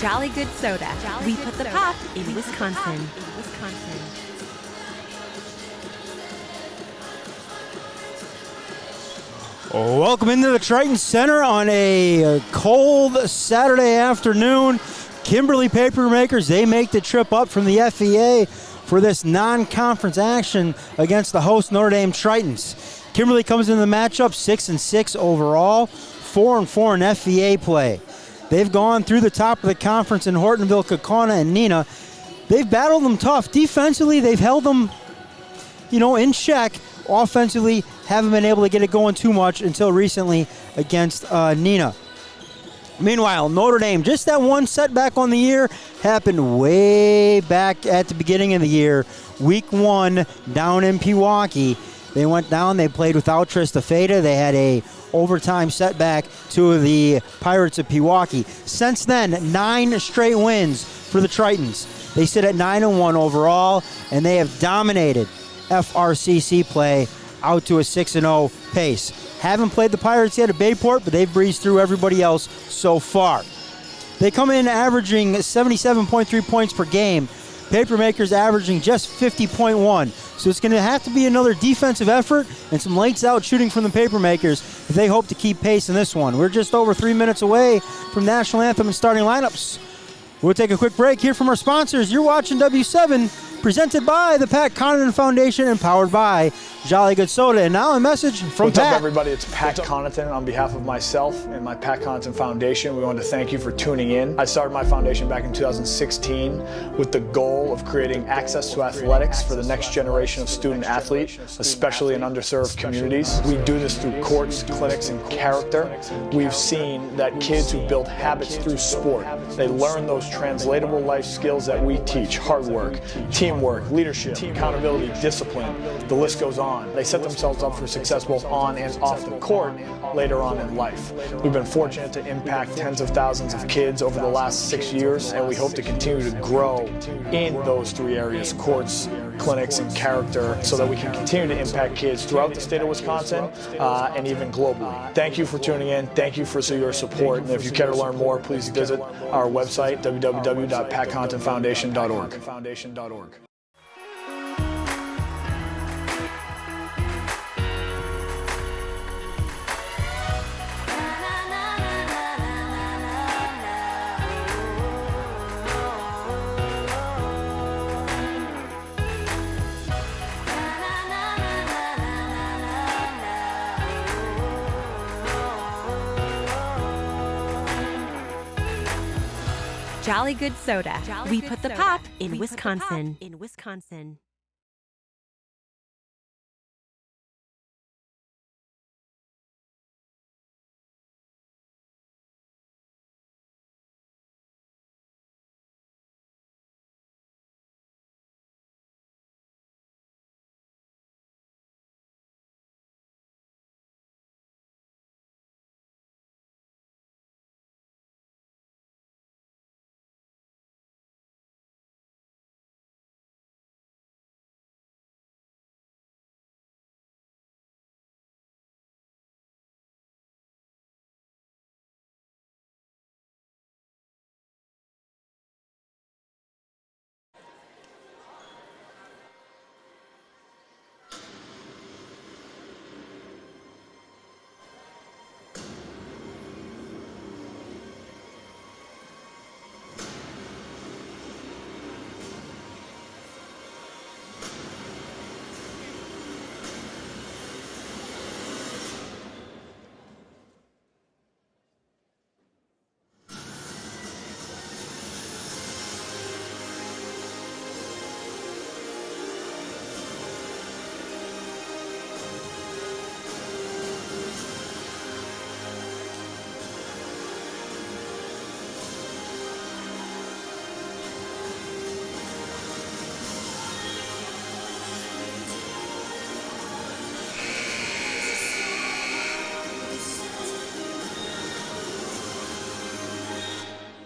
Jolly Good Soda. We put the pop in Wisconsin. Welcome into the Triton Center on a cold Saturday afternoon. Kimberly Papermakers, they make the trip up from the FEA for this non-conference action against the host Notre Dame Tritons. Kimberly comes into the matchup 6-6 overall, 4-4 in FEA play. They've gone through the top of the conference in Hortonville, Kaukauna, and Neenah. They've battled them tough. Defensively, they've held them, in check. Offensively, haven't been able to get it going too much until recently against Neenah. Meanwhile, Notre Dame, just that one setback on the year happened way back at the beginning of the year. Week 1 down in Pewaukee. They went down, they played without Trista Feta. They had a overtime setback to the Pirates of Pewaukee. Since then, 9 straight wins for the Tritons. They sit at 9-1 overall, and they have dominated FRCC play out to a 6-0 pace. Haven't played the Pirates yet at Bayport, but they've breezed through everybody else so far. They come in averaging 77.3 points per game. Papermakers averaging just 50.1. So it's going to have to be another defensive effort and some lights out shooting from the Papermakers if they hope to keep pace in this one. We're just over 3 minutes away from national anthem and starting lineups. We'll take a quick break here from our sponsors. You're watching W7, presented by the Pat Connaughton Foundation and powered by Jolly Good Soda. And now a message from What's Pat. up, everybody? It's Pat Connaughton on behalf of myself and my Pat Connaughton Foundation. We want to thank you for tuning in. I started my foundation back in 2016 with the goal of creating access to athletics for the next generation of student athlete, especially in underserved communities. We do this through courts, clinics, and character. We've seen that kids who build habits through sport, they learn those translatable life skills that we teach: hard work, teamwork, leadership, accountability, discipline. The list goes on. They set themselves up for success both on and off the court later on in life. We've been fortunate to impact tens of thousands of kids over the last 6 years, and we hope to continue to grow in those 3 areas: courts, clinics, and character, so that we can continue to impact kids throughout the state of Wisconsin and even globally. Thank you for tuning in. Thank you for your support. And if you care to learn more, please visit our website, www.patconaghtonfoundation.org. Jolly Good Soda. We put the pop in Wisconsin.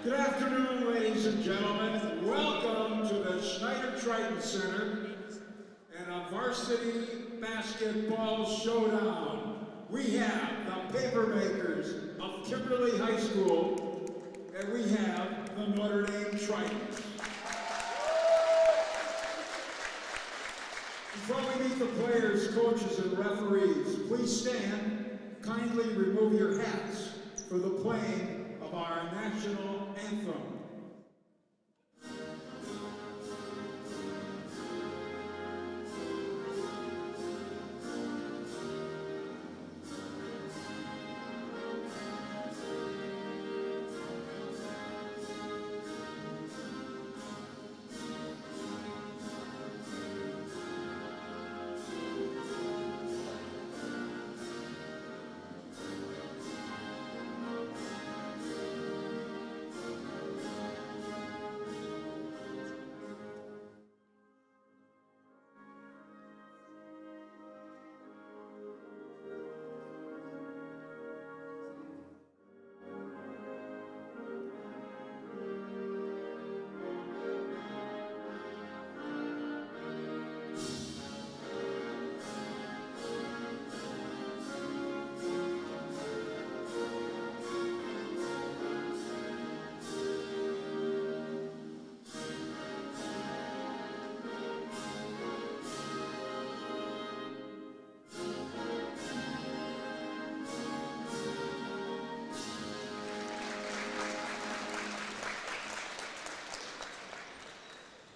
Good afternoon, ladies and gentlemen. Welcome to the Triton Center and a varsity basketball showdown. We have the Papermakers of Kimberly High School, and we have the Notre Dame Tritons. Before we meet the players, coaches, and referees, please stand. Kindly remove your hats for the playing of our national anthem.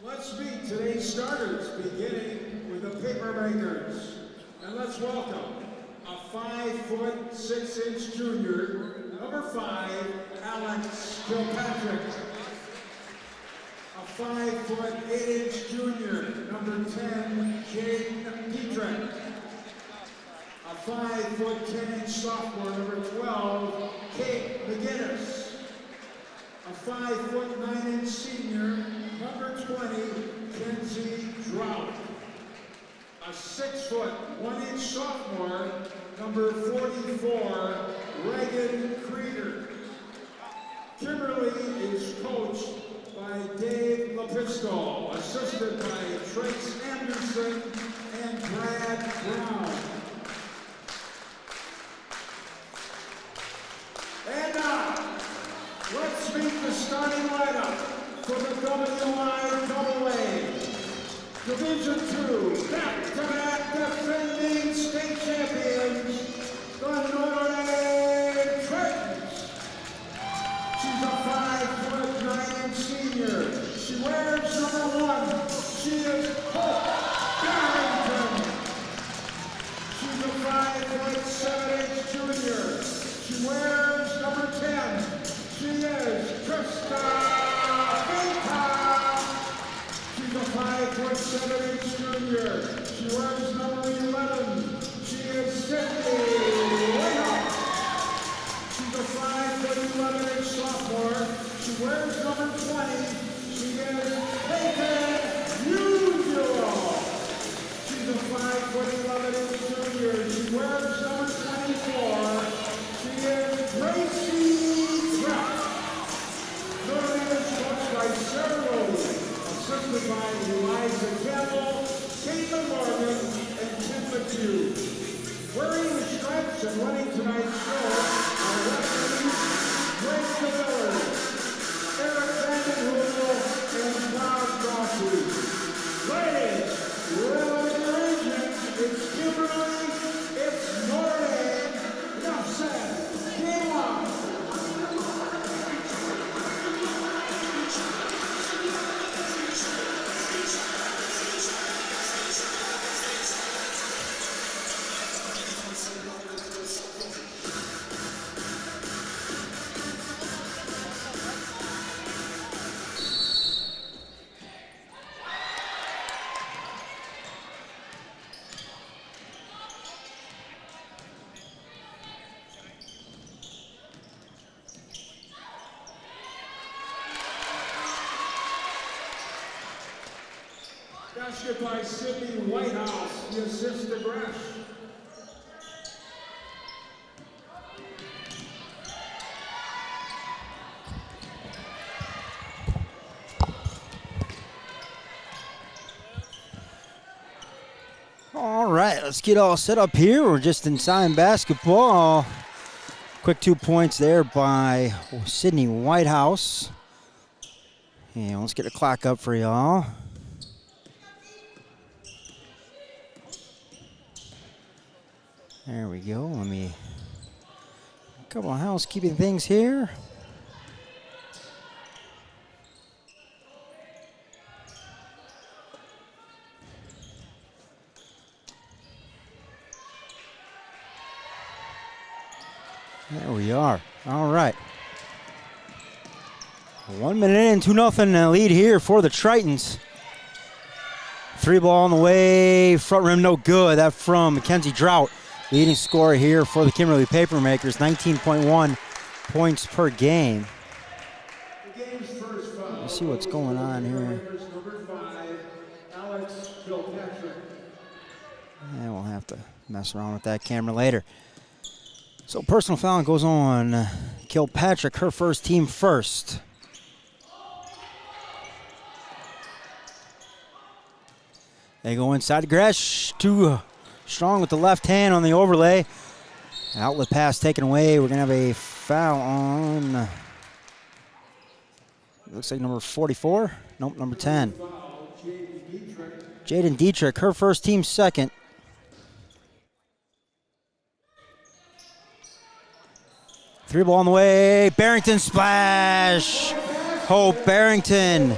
Let's meet today's starters, beginning with the paper makers. And let's welcome a 5'6" junior, number 5, Alex Kilpatrick. A 5'8" junior, number 10, Jane Dietrich. A 5'10" sophomore, number 12, Kate McGinnis. A 5'9" senior, number 20, Kenzie Drought. A 6'1" sophomore, number 44, Reagan Creeder. Kimberly is coached by Dave Lepisco, assisted by Trace Anderson and Brad Brown. And now, let's meet the starting lineup for the WIAA Division II back-to-back defending state champions, the Notre Dame Tritons. She's a 5'9" senior. She wears number 1. She is Hope Barrington. She's a 5'7" junior. She wears number 10. She is Krista Vita. She's a 5'7" junior. She wears number 11. She is Cindy Whitehouse. She's a 5'11" sophomore. She wears number 20. She is Peyton Usual. She's a 5'11" junior. She wears number 24. She is Gracie Trapp. Notre Dame is coached by Sarah Rose, assisted by Eliza Campbell, Caitlin Morgan, and Tim McHugh. Wearing the stripes and running tonight's show are referees Greg DeMiller, Eric Vandenhoel, and Bob Crosby. Ladies, with your agents, it's Kimberly, it's Notre Dame. Enough said. Game on. Basket by Sydney Whitehouse, the assist to Gresh. All right, let's get all set up here. We're just inside basketball. Quick 2 points there by Sydney Whitehouse. Okay, let's get the clock up for y'all. There we go. Let me. A couple of housekeeping things here. There we are. All right. 1 minute in, 2-0 lead here for the Tritons. 3-ball on the way, front rim no good. That from Mackenzie Drought, leading scorer here for the Kimberly Papermakers, 19.1 points per game. Let's see what's going on here. And we'll have to mess around with that camera later. So personal foul goes on Kilpatrick, her first, team first. They go inside. Gresh, too strong with the left hand on the overlay. Outlet pass taken away. We're going to have a foul on, looks like number 44. Nope, number 10. Jaden Dietrich, her first, team second. Three ball on the way. Barrington splash. Hope Barrington.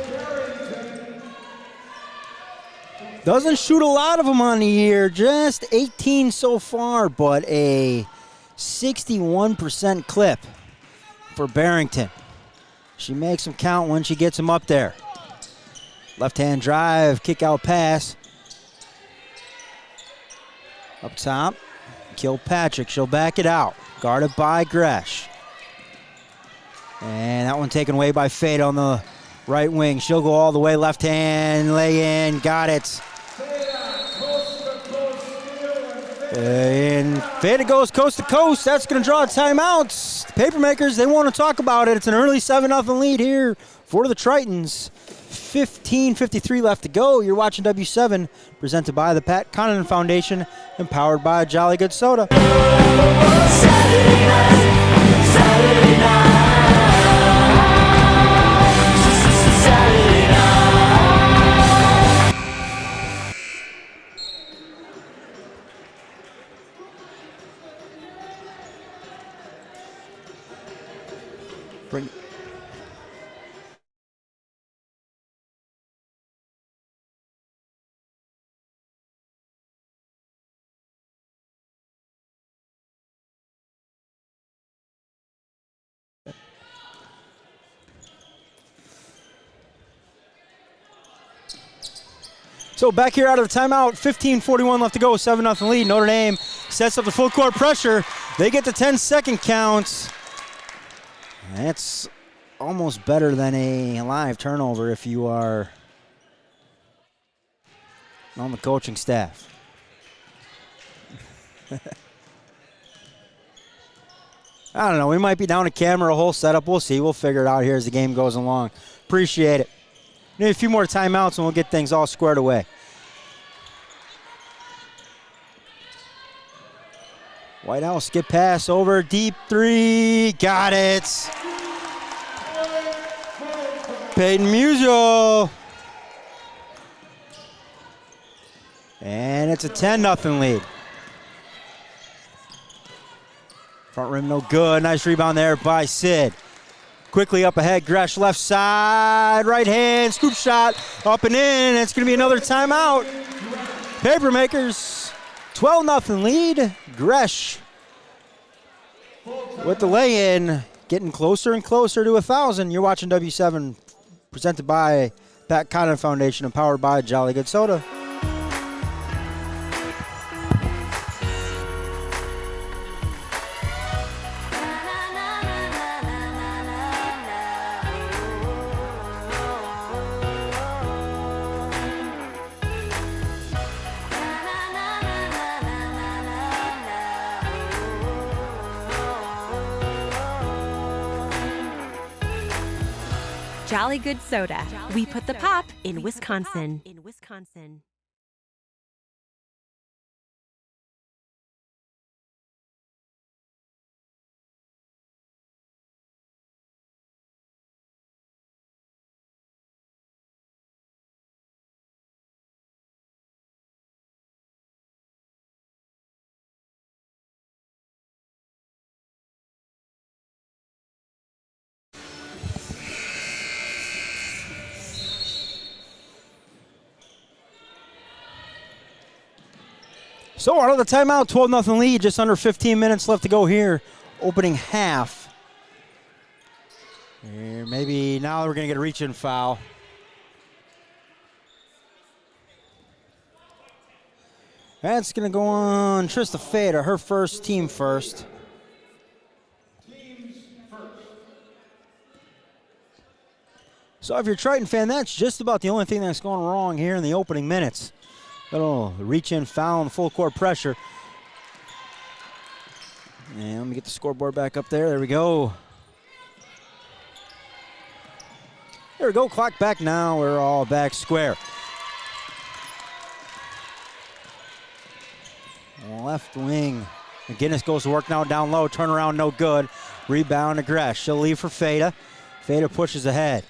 Doesn't shoot a lot of them on the year, just 18 so far, but a 61% clip for Barrington. She makes them count when she gets them up there. Left-hand drive, kick-out pass. Up top, Kilpatrick, she'll back it out. Guarded by Gresh. And that one taken away by Fade on the right wing. She'll go all the way, left hand, lay in, got it. And Fade goes coast to coast. That's going to draw a timeout. The Papermakers, they want to talk about it. It's an early 7-0 lead here for the Tritons. 15:53 left to go. You're watching W7, presented by the Pat Connaughton Foundation and powered by Jolly Good Soda. Saturday night, Saturday night. Bring. So back here out of the timeout, 15:41 left to go, 7-0 lead. Notre Dame sets up the full court pressure. They get the 10-second counts. That's almost better than a live turnover if you are on the coaching staff. I don't know. We might be down a camera, a whole setup. We'll see. We'll figure it out here as the game goes along. Appreciate it. Need a few more timeouts and we'll get things all squared away. White House skip pass over, deep three, got it. Peyton Musial. And it's a 10-0 lead. Front rim no good, nice rebound there by Sid. Quickly up ahead, Gresh left side, right hand, scoop shot, up and in, and it's going to be another timeout. Papermakers, 12-0 lead. Gresh with the lay-in, getting closer and closer to 1,000. You're watching W7, presented by Pat Connaughton Foundation and powered by Jolly Good Soda. Jolly Good Soda. We put the pop in Wisconsin. So out of the timeout, 12-0 lead, just under 15 minutes left to go here. Opening half. Here, maybe now we're going to get a reach-in foul. That's going to go on Trista Fada, her first, team first. So if you're a Triton fan, that's just about the only thing that's going wrong here in the opening minutes. Little reach-in foul and full court pressure. And let me get the scoreboard back up there. There we go. There we go, clock back now. We're all back square. Left wing. McGinnis goes to work now down low. Turnaround, no good. Rebound to Gresh. She'll leave for Fada. Fada pushes ahead.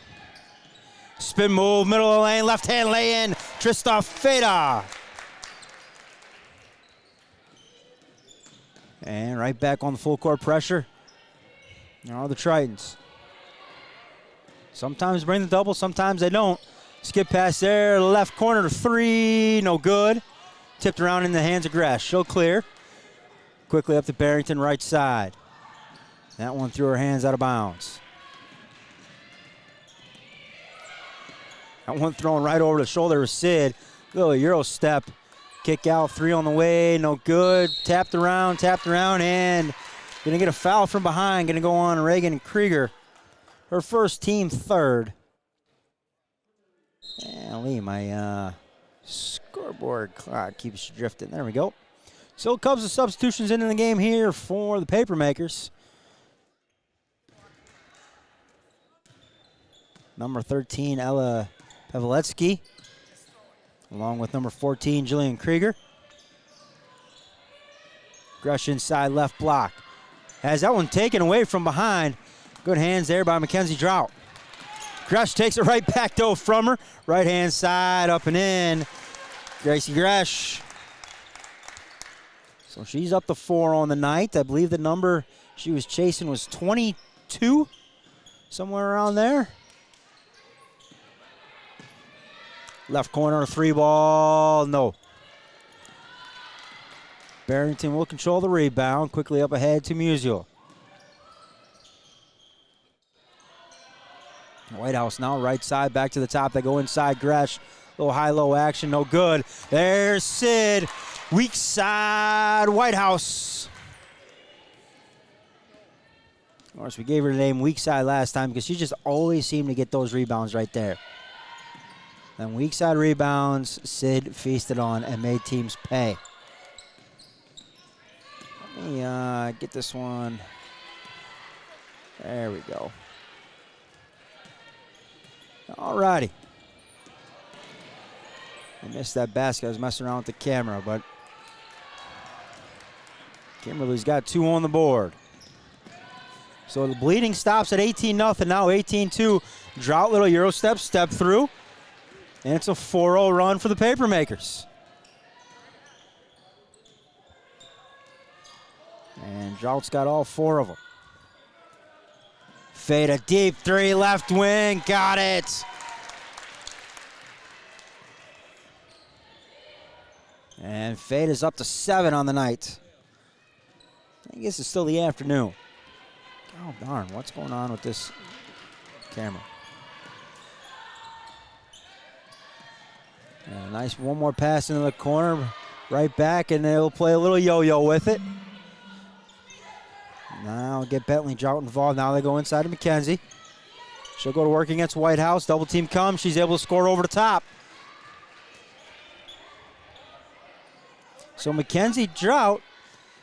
Spin move, middle of the lane, left hand lay in. Trista Fada. And right back on the full court pressure. Now the Tritons. Sometimes bring the double, sometimes they don't. Skip pass there, left corner, three, no good. Tipped around in the hands of Gresh. She'll clear. Quickly up to Barrington, right side. That one through her hands out of bounds. That one thrown right over the shoulder of Sid. Little Euro step. Kick out, three on the way, no good. Tapped around, and gonna get a foul from behind. Gonna go on Reagan Krieger. Her first, team third. And Lee, my scoreboard clock keeps drifting. There we go. So Cubs of substitutions into the game here for the Papermakers. Number 13, Ella Paveletsky, along with number 14, Jillian Krieger. Gresh inside left block. Has that one taken away from behind. Good hands there by Mackenzie Drought. Gresh takes it right back though from her. Right hand side, up and in. Gracie Gresh. So she's up to 4 on the night. I believe the number she was chasing was 22, somewhere around there. Left corner, 3 ball, no. Barrington will control the rebound. Quickly up ahead to Musial. Whitehouse now right side, back to the top. They go inside Gresh. Little high-low action, no good. There's Sid. Weak side, Whitehouse. Of course, we gave her the name Weak Side last time because she just always seemed to get those rebounds right there. And weak side rebounds, Sid feasted on and made teams pay. Let me get this one. There we go. All righty. I missed that basket. I was messing around with the camera, but Kimberly's got 2 on the board. So the bleeding stops at 18-0, now 18-2. Drought, little Euro step through. And it's a 4-0 run for the Papermakers. And Drought's got all 4 of them. Fade a deep 3, left wing, got it. And Fade is up to 7 on the night. I guess it's still the afternoon. Oh, darn, what's going on with this camera? And a nice one more pass into the corner, right back, and they'll play a little yo-yo with it. Now get Bentley Drought involved. Now they go inside to McKenzie. She'll go to work against Whitehouse. Double team comes. She's able to score over the top. So Mackenzie Drought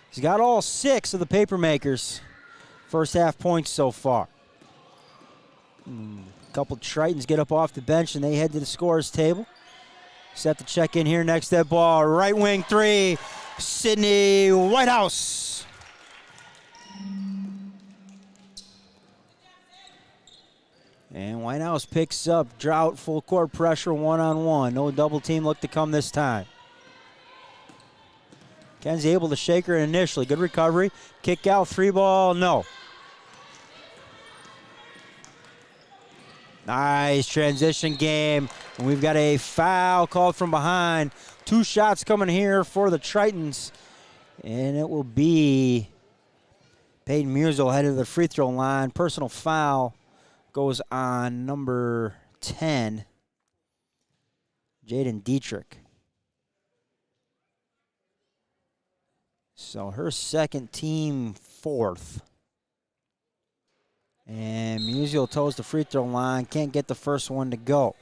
has got all 6 of the Papermakers' first half points so far. A couple Tritons get up off the bench and they head to the scorer's table. Set to check in here next to that ball. Right wing 3, Sydney Whitehouse. And Whitehouse picks up Drought, full court pressure, 1-on-1. No double team look to come this time. Kenzie able to shake her initially. Good recovery. Kick out, 3 ball, no. Nice transition game. And we've got a foul called from behind. 2 shots coming here for the Tritons. And it will be Peyton Musial headed to the free throw line. Personal foul goes on number 10, Jaden Dietrich. So her second, team 4th. And Musial toes the free throw line. Can't get the first one to go.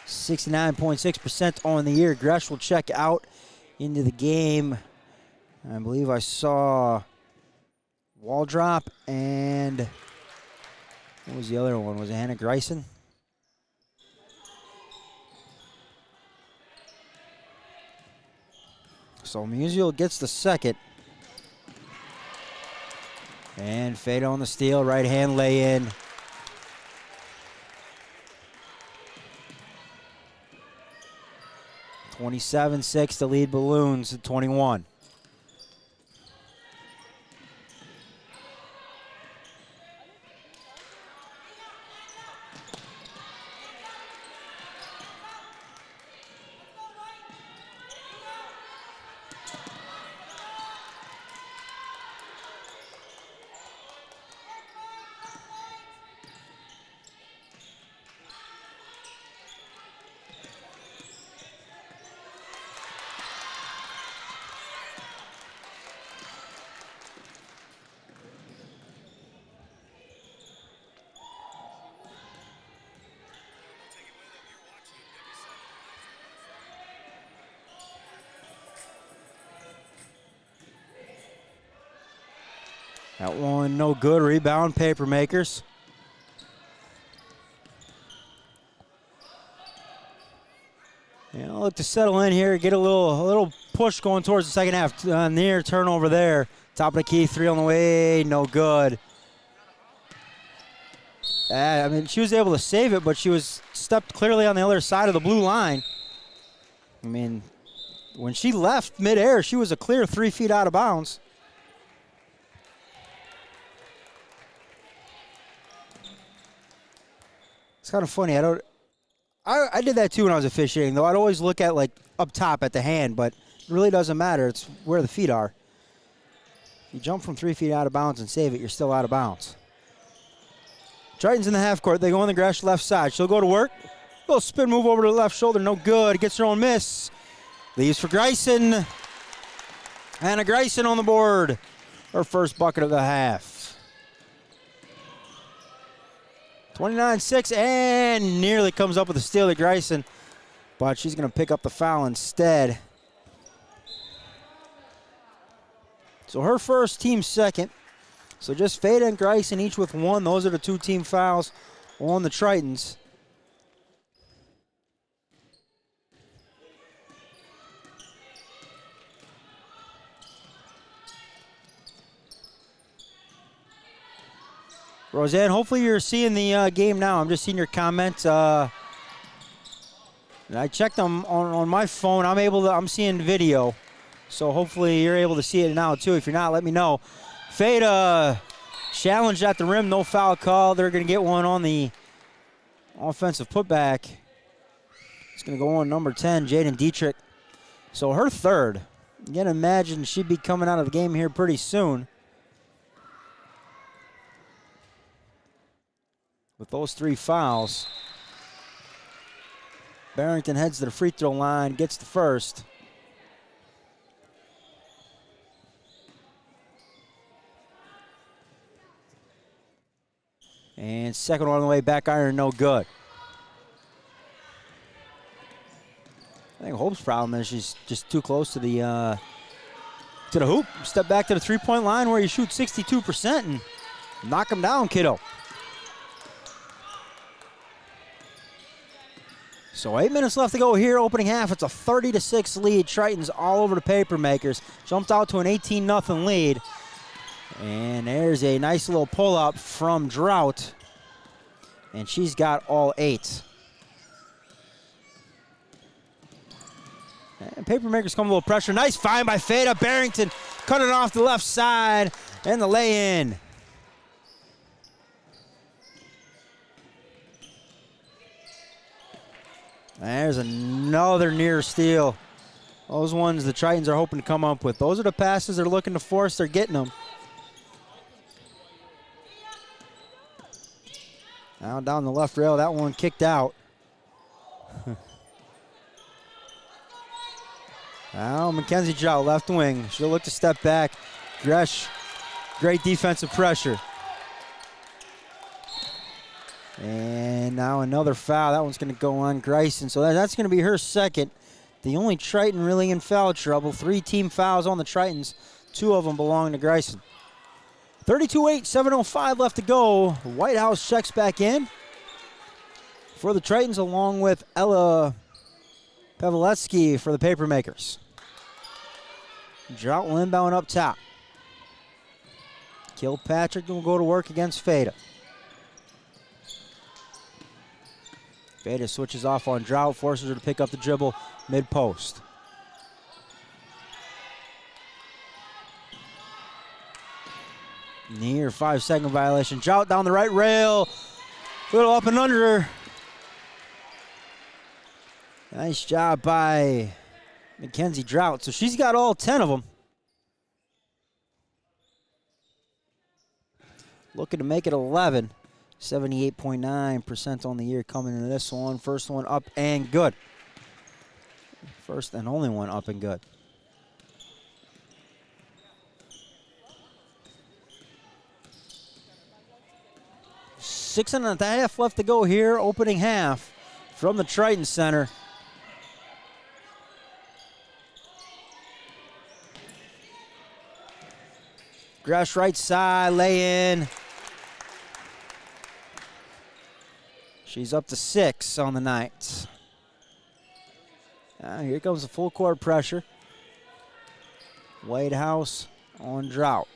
.6% on the year. Gresh will check out into the game. I believe I saw Waldrop and what was the other one? Was it Hannah Greisen? So Musial gets the second. And Fade on the steal, right hand lay in. (27-6) to lead Balloons at 21. That one no good. Rebound, Papermakers. Yeah, look to settle in here, get a little push going towards the second half. Near turnover there. Top of the key, 3 on the way, no good. I mean, she was able to save it, but she was stepped clearly on the other side of the blue line. I mean, when she left midair, she was a clear 3 feet out of bounds. It's kind of funny. I did that too when I was officiating, though. I'd always look at like up top at the hand, but it really doesn't matter. It's where the feet are. You jump from 3 feet out of bounds and save it, you're still out of bounds. Tritons in the half court. They go on the Gresh left side. She'll go to work. Little spin move over to the left shoulder. No good. Gets her own miss. Leaves for Greisen. Hannah Greisen on the board. Her first bucket of the half. 29-6, and nearly comes up with a steal to Greisen, but she's going to pick up the foul instead. So her first, team second. So just Fada and Greisen each with 1. Those are the 2 team fouls on the Tritons. Roseanne, hopefully you're seeing the game now. I'm just seeing your comments. And I checked them on my phone. I'm seeing video. So hopefully you're able to see it now too. If you're not, let me know. Fada challenged at the rim, no foul call. They're going to get one on the offensive putback. It's going to go on number 10, Jaden Dietrich. So her third. You can imagine she'd be coming out of the game here pretty soon. With those 3 fouls, Barrington heads to the free throw line, gets the first. And second one on the way, back iron, no good. I think Hope's problem is she's just too close to the hoop. Step back to the three-point line where you shoot 62% and knock them down, kiddo. So 8 minutes left to go here, opening half. It's a 30-6 lead. Tritons all over the Papermakers. Jumped out to an 18-0 lead. And there's a nice little pull-up from Drought. And she's got all 8. And Papermakers come a little pressure. Nice find by Fada. Barrington cutting off the left side. And the lay-in. there's another near steal. Those ones the Tritons are hoping to come up with. Those are the passes they're looking to force. They're getting them. Now down the left rail, that one kicked out. Now Mackenzie Trout, left wing. She'll look to step back. Gresh, great defensive pressure. And now another foul. That one's going to go on Grayson. So that's going to be her second. The only Triton really in foul trouble. 3 team fouls on the Tritons. 2 of them belong to Grayson. 32-8, 7:05 left to go. Whitehouse checks back in for the Tritons along with Ella Paveletsky for the Papermakers. Drought will inbound up top. Kilpatrick will go to work against Fada. Fada switches off on Drought, forces her to pick up the dribble mid-post. Near 5-second violation. Drought down the right rail. Little up and under. Nice job by Mackenzie Drought. So she's got all 10 of them. Looking to make it 11. 78.9% on the year coming into this one. First one up and good. First and only one up and good. Six and a half left to go here, opening half from the Triton Center. Gresh right side, lay in. She's up to 6 on the night. Here comes the full court pressure. Whitehouse on Drought.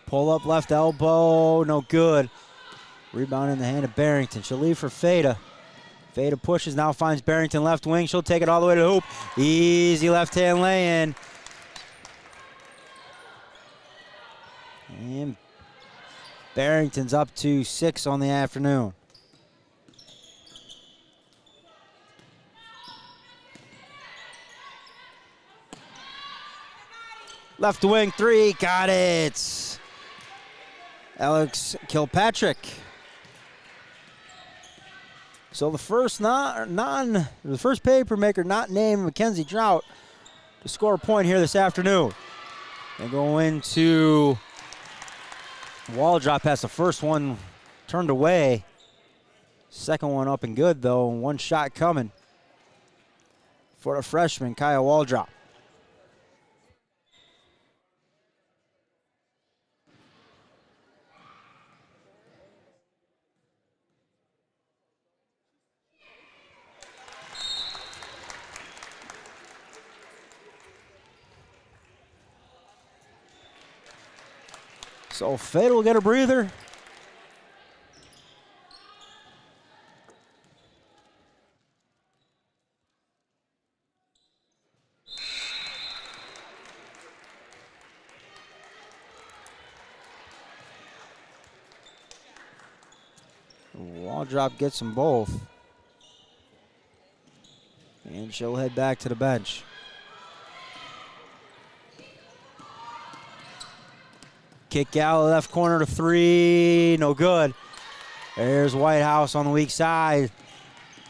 Pull up left elbow, no good. Rebound in the hand of Barrington. She'll leave for Fada. Fada pushes, now finds Barrington left wing. She'll take it all the way to the hoop. Easy left hand lay-in. And Barrington's up to 6 on the afternoon. Left wing 3, got it. Alex Kilpatrick. So the first the first paper maker not named Mackenzie Drought to score a point here this afternoon. They go into wall drop pass. The first one turned away. Second one up and good though. One shot coming for the freshman, Kaya Waldrop. So Fada will get a breather. Waldrop gets them both. And she'll head back to the bench. Kick out left corner to 3, no good. There's Whitehouse on the weak side.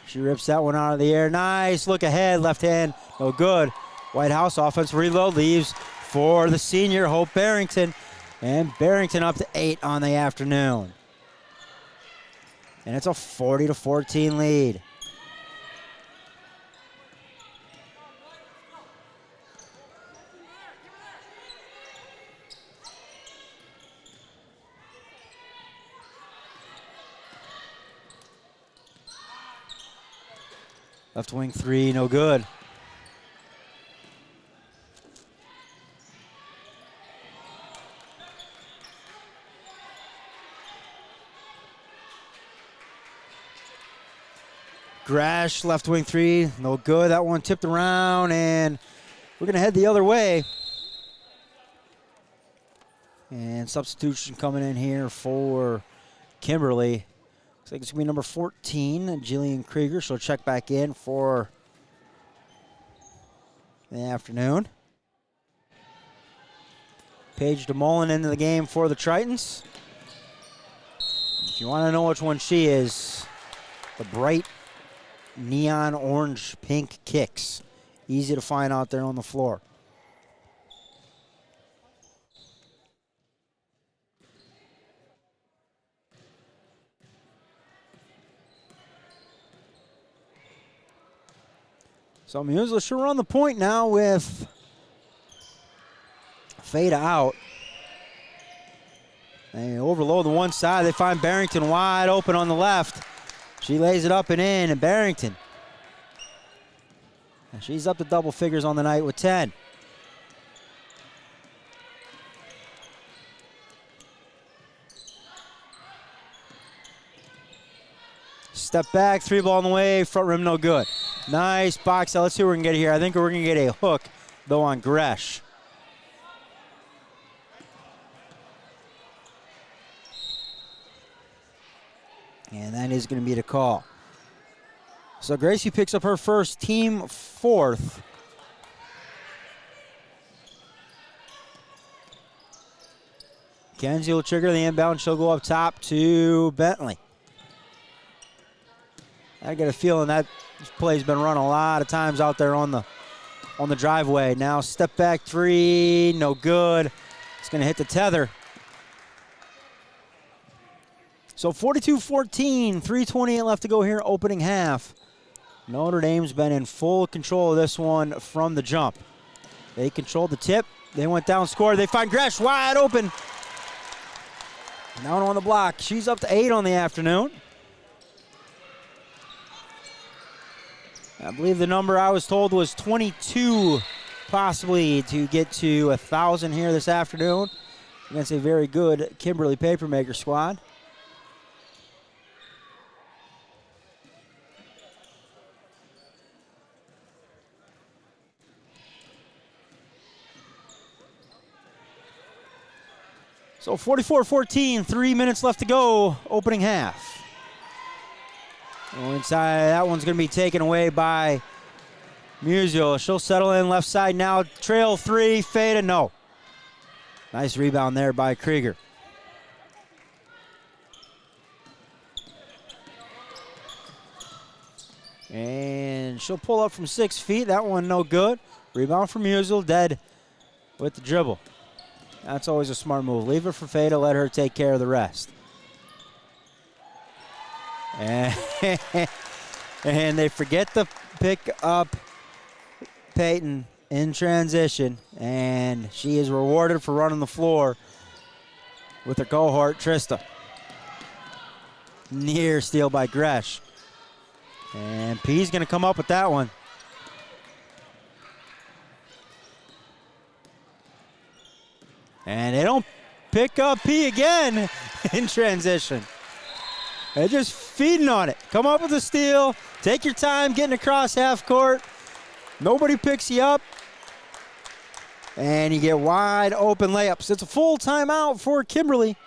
She rips that one out of the air. Nice look ahead, left hand, no good. Whitehouse offense reload, leaves for the senior, Hope Barrington. And Barrington up to 8 on the afternoon. And it's a 40-14 lead. Left wing 3, no good. Gresh, left wing 3, no good. That one tipped around, and we're going to head the other way. And substitution coming in here for Kimberly. Looks like it's going to be number 14, Jillian Krieger. She'll check back in for the afternoon. Paige DeMolin into the game for the Tritons. If you want to know which one she is, the bright neon orange pink kicks. Easy to find out there on the floor. So Musel should run the point now with Fada out. They overload the one side. They find Barrington wide open on the left. She lays it up and in, and Barrington. And she's up to double figures on the night with 10. Step back, 3-ball on the way, front rim no good. Nice box out. Let's see what we can get here. I think we're going to get a hook, though, on Gresh. And that is going to be the call. So Gracie picks up her first, team fourth. Kenzie will trigger the inbound. She'll go up top to Bentley. I get a feeling that play's been run a lot of times out there on the driveway. Now step back three, no good. It's going to hit the tether. So 42-14, 3:28 left to go here, opening half. Notre Dame's been in full control of this one from the jump. They controlled the tip. They went down, scored. They find Gresh wide open. Down on the block. She's up to 8 on the afternoon. I believe the number I was told was 22, possibly, to get to 1,000 here this afternoon against a very good Kimberly Papermaker squad. So 44-14, 3 minutes left to go, opening half. Inside, that one's going to be taken away by Musial. She'll settle in left side now. Trail three, Fada, no. Nice rebound there by Krieger. And she'll pull up from 6 feet. That one no good. Rebound from Musial, dead with the dribble. That's always a smart move. Leave it for Fada, let her take care of the rest. And they forget to pick up Peyton in transition, and she is rewarded for running the floor with her cohort, Trista. Near steal by Gresh. And P's going to come up with that one. And they don't pick up P again in transition. They're just feeding on it. Come up with a steal. Take your time getting across half court. Nobody picks you up. And you get wide open layups. It's a full timeout for Kimberly.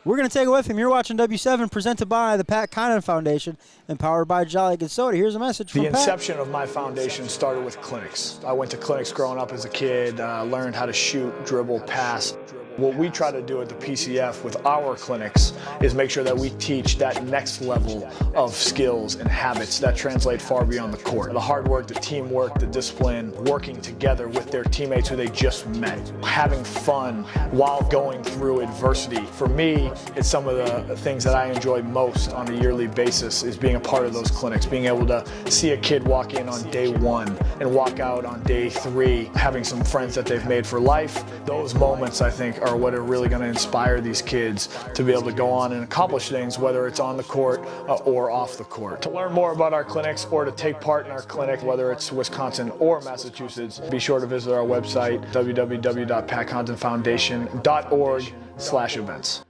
We're going to take it with him. You're watching W7, presented by the Pat Conant Foundation and powered by Jolly Good Soda. Here's a message from Pat. The inception of my foundation started with clinics. I went to clinics growing up as a kid, learned how to shoot, dribble, pass. What we try to do at the PCF with our clinics is make sure that we teach that next level of skills and habits that translate far beyond the court. The hard work, the teamwork, the discipline, working together with their teammates who they just met, having fun while going through adversity. For me, it's some of the things that I enjoy most on a yearly basis is being a part of those clinics, being able to see a kid walk in on day 1 and walk out on day 3, having some friends that they've made for life. Those moments, I think, are what are really going to inspire these kids to be able to go on and accomplish things, whether it's on the court or off the court. To learn more about our clinics or to take part in our clinic, whether it's Wisconsin or Massachusetts, be sure to visit our website, www.patcontinfoundation.org/events.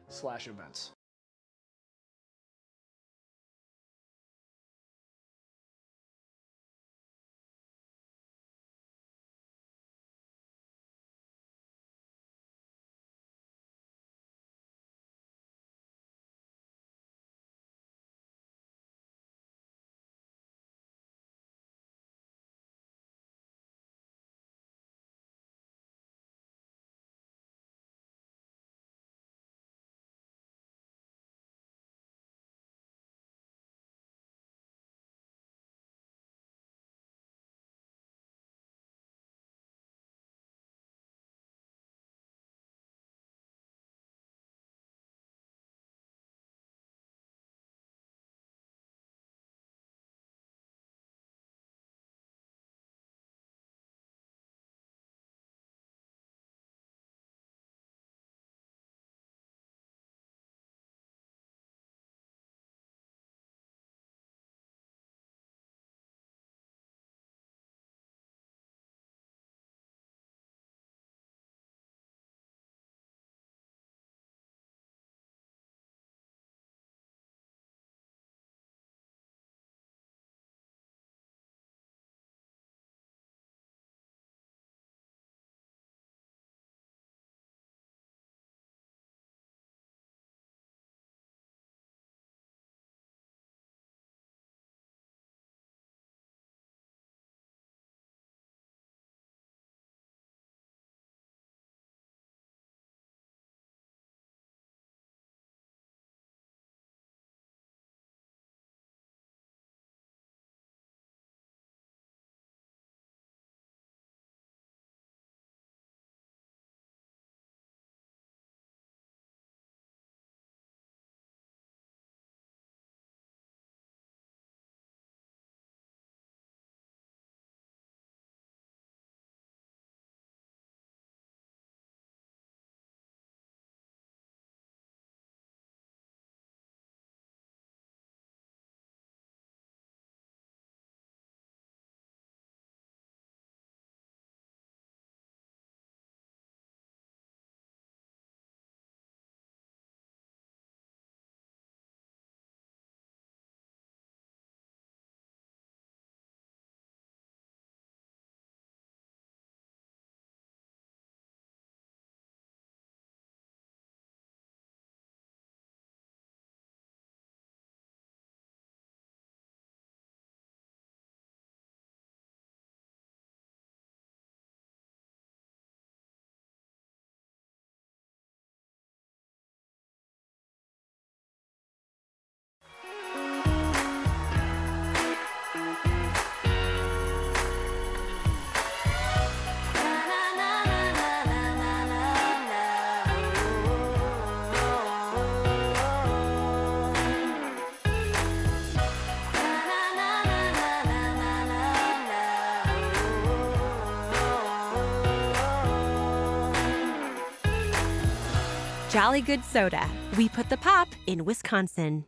Jolly Good Soda. We put the pop in Wisconsin.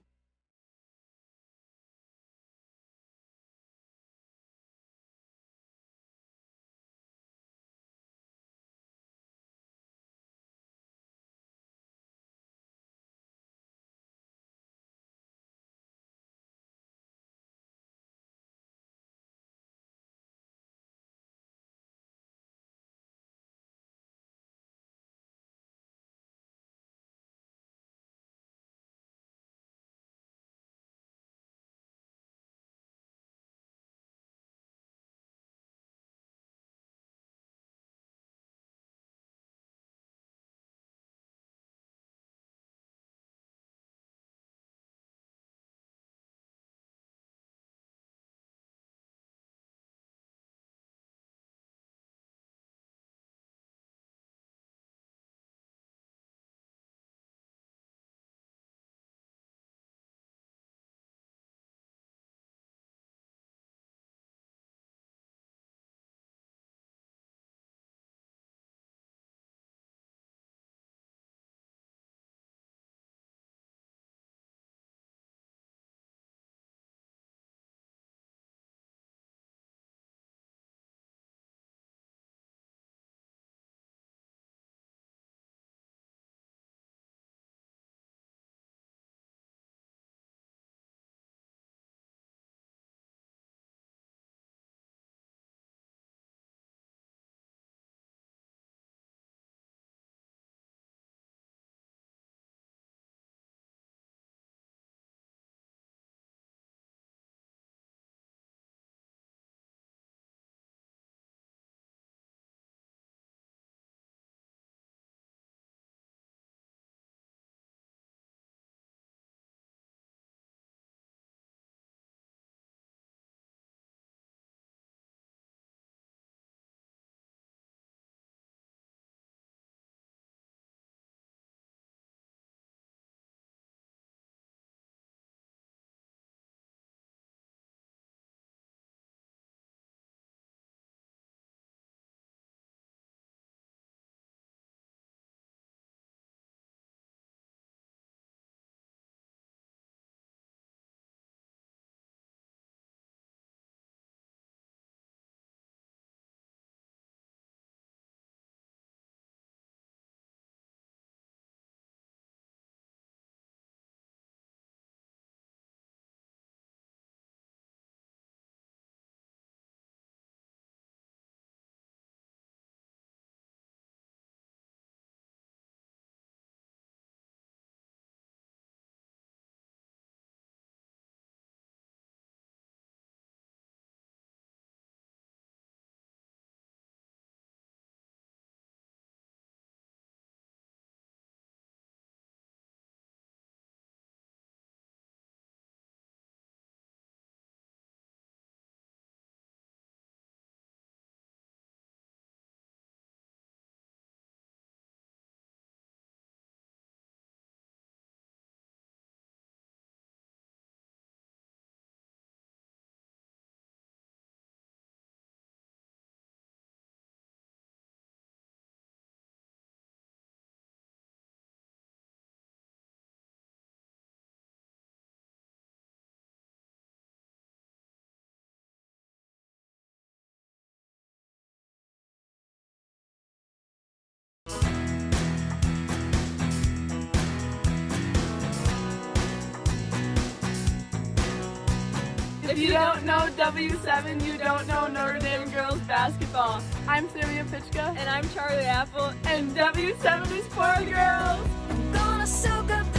If you don't know W7, you don't know Notre Dame girls basketball. I'm Samia Pitchka. And I'm Charlie Apple. And W7 is for girls. Gonna soak up the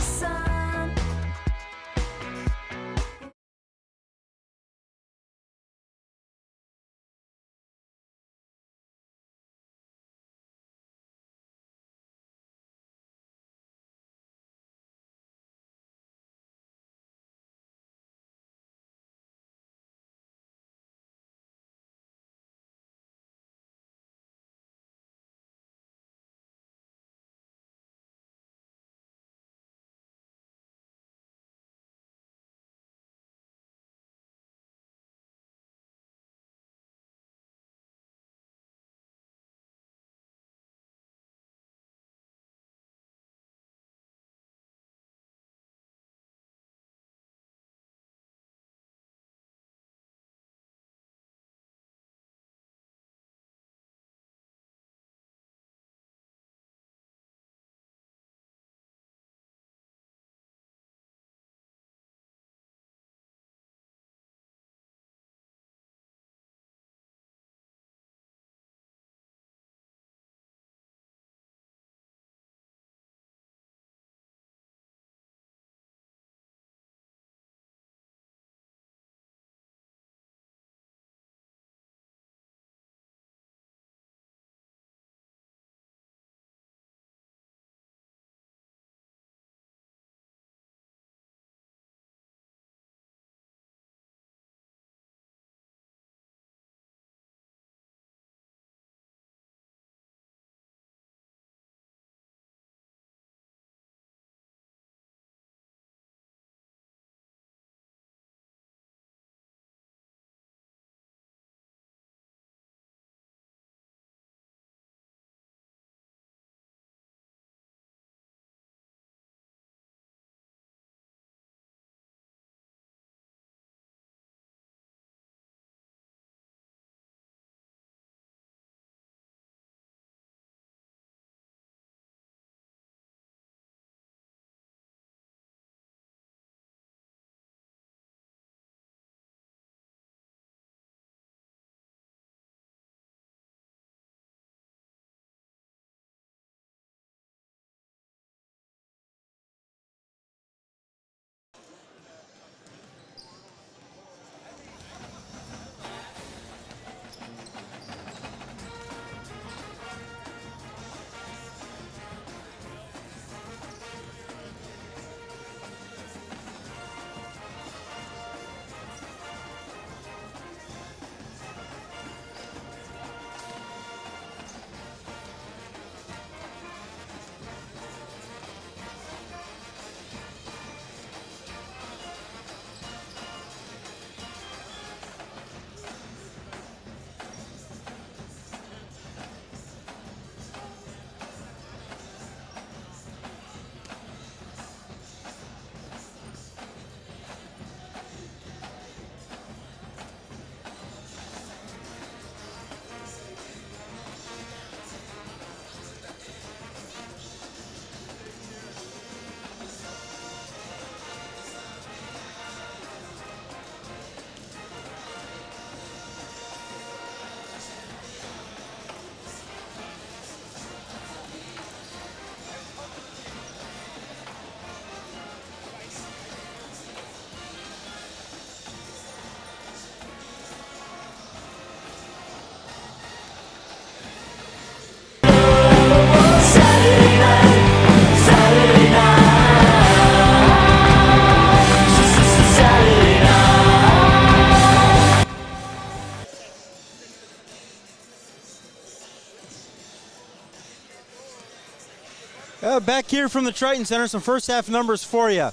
Back here from the Triton Center, some first half numbers for you.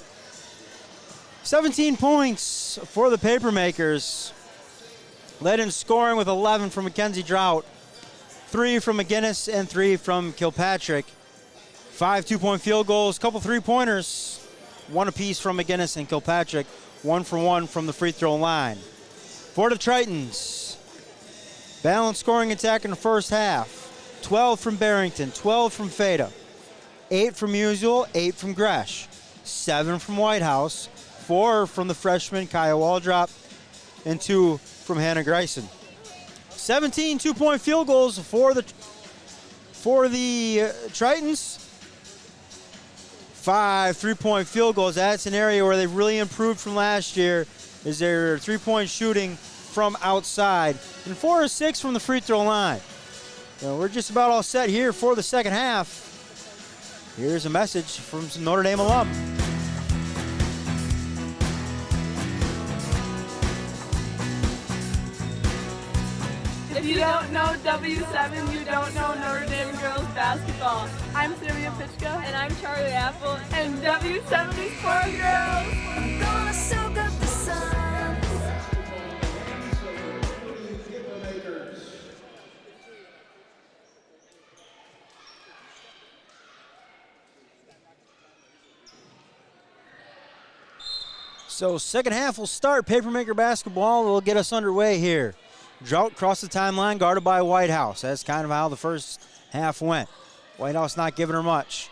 17 points for the Papermakers. Led in scoring with 11 from Mackenzie Drought, 3 from McGinnis, and 3 from Kilpatrick. 5 2-point field goals, couple three-pointers, 1 apiece from McGinnis and Kilpatrick, 1 for 1 from the free throw line. For the Tritons, balanced scoring attack in the first half. 12 from Barrington, 12 from Feta, 8 from Musial, 8 from Gresh, 7 from Whitehouse, 4 from the freshman Kaya Waldrop, and 2 from Hannah Greisen. 17 two-point field goals for the Tritons. 5 three-point field goals. That's an area where they've really improved from last year, is their three-point shooting from outside, and 4 or 6 from the free throw line. We're just about all set here for the second half. Here's a message from some Notre Dame alum. If you don't know W7, you don't know Notre Dame girls basketball. I'm Sylvia Pitchka. And I'm Charlie Apple. And W7 is for girls. I'm gonna soak up the sun. So second half will start. Papermaker basketball will get us underway here. Drought crossed the timeline, guarded by Whitehouse. That's kind of how the first half went. Whitehouse not giving her much.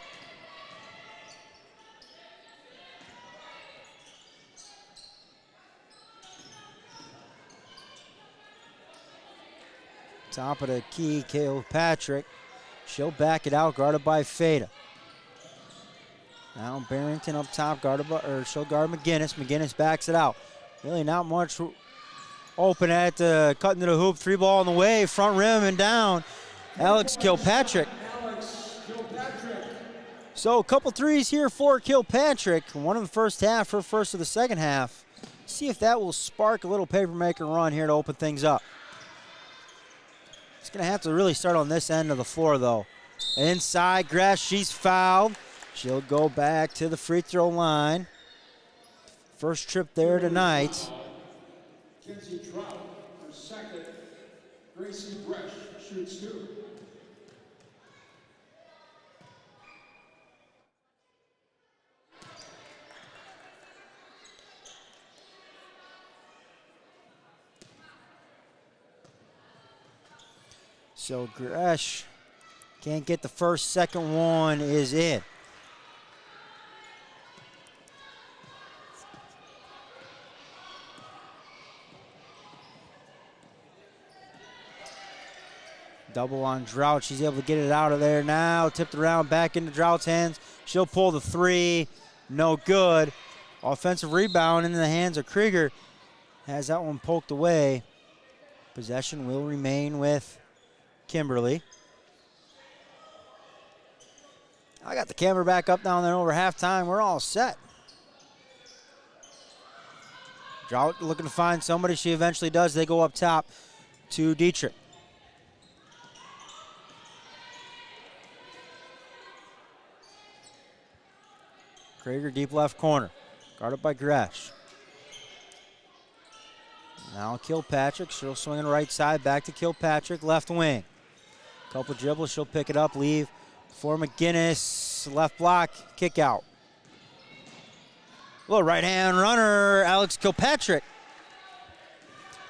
Top of the key, Kilpatrick. She'll back it out, guarded by Feta. Now Barrington up top, guarded by, or she'll guard McGinnis. McGinnis backs it out. Really not much open at cutting to the hoop. 3 ball on the way, front rim and down. Alex Kilpatrick. So a couple threes here for Kilpatrick. One in the first half, her first of the second half. See if that will spark a little Papermaker run here to open things up. It's going to have to really start on this end of the floor, though. Inside, Gresh, she's fouled. She'll go back to the free throw line. First trip there tonight. Mackenzie Drought for second. Gracie Bresh shoots 2. So Gresh can't get the first, second one is in. Double on Drought. She's able to get it out of there now. Tipped around back into Drought's hands. She'll pull the 3. No good. Offensive rebound into the hands of Krieger. Has that one poked away. Possession will remain with Kimberly. I got the camera back up down there over halftime. We're all set. Drought looking to find somebody. She eventually does. They go up top to Dietrich. Krieger deep left corner. Guarded by Gresh. Now Kilpatrick. She'll swing on the right side. Back to Kilpatrick. Left wing. Couple dribbles. She'll pick it up. Leave for McGinnis. Left block. Kick out. Little right hand runner. Alex Kilpatrick.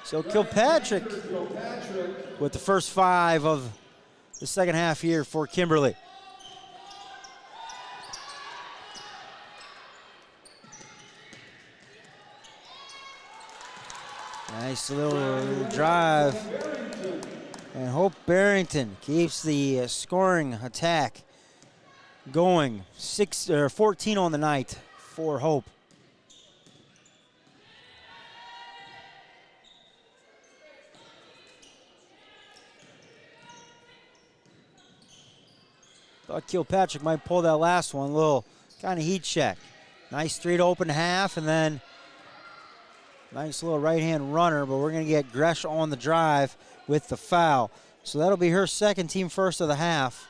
So Kilpatrick with the first 5 of the second half here for Kimberly. Nice little drive. And Hope Barrington keeps the scoring attack going. 14 on the night for Hope. Thought Kilpatrick might pull that last one. A little kind of heat check. Nice 3 to open half, and then nice little right-hand runner, but we're going to get Gresh on the drive with the foul. So that'll be her second, team first of the half.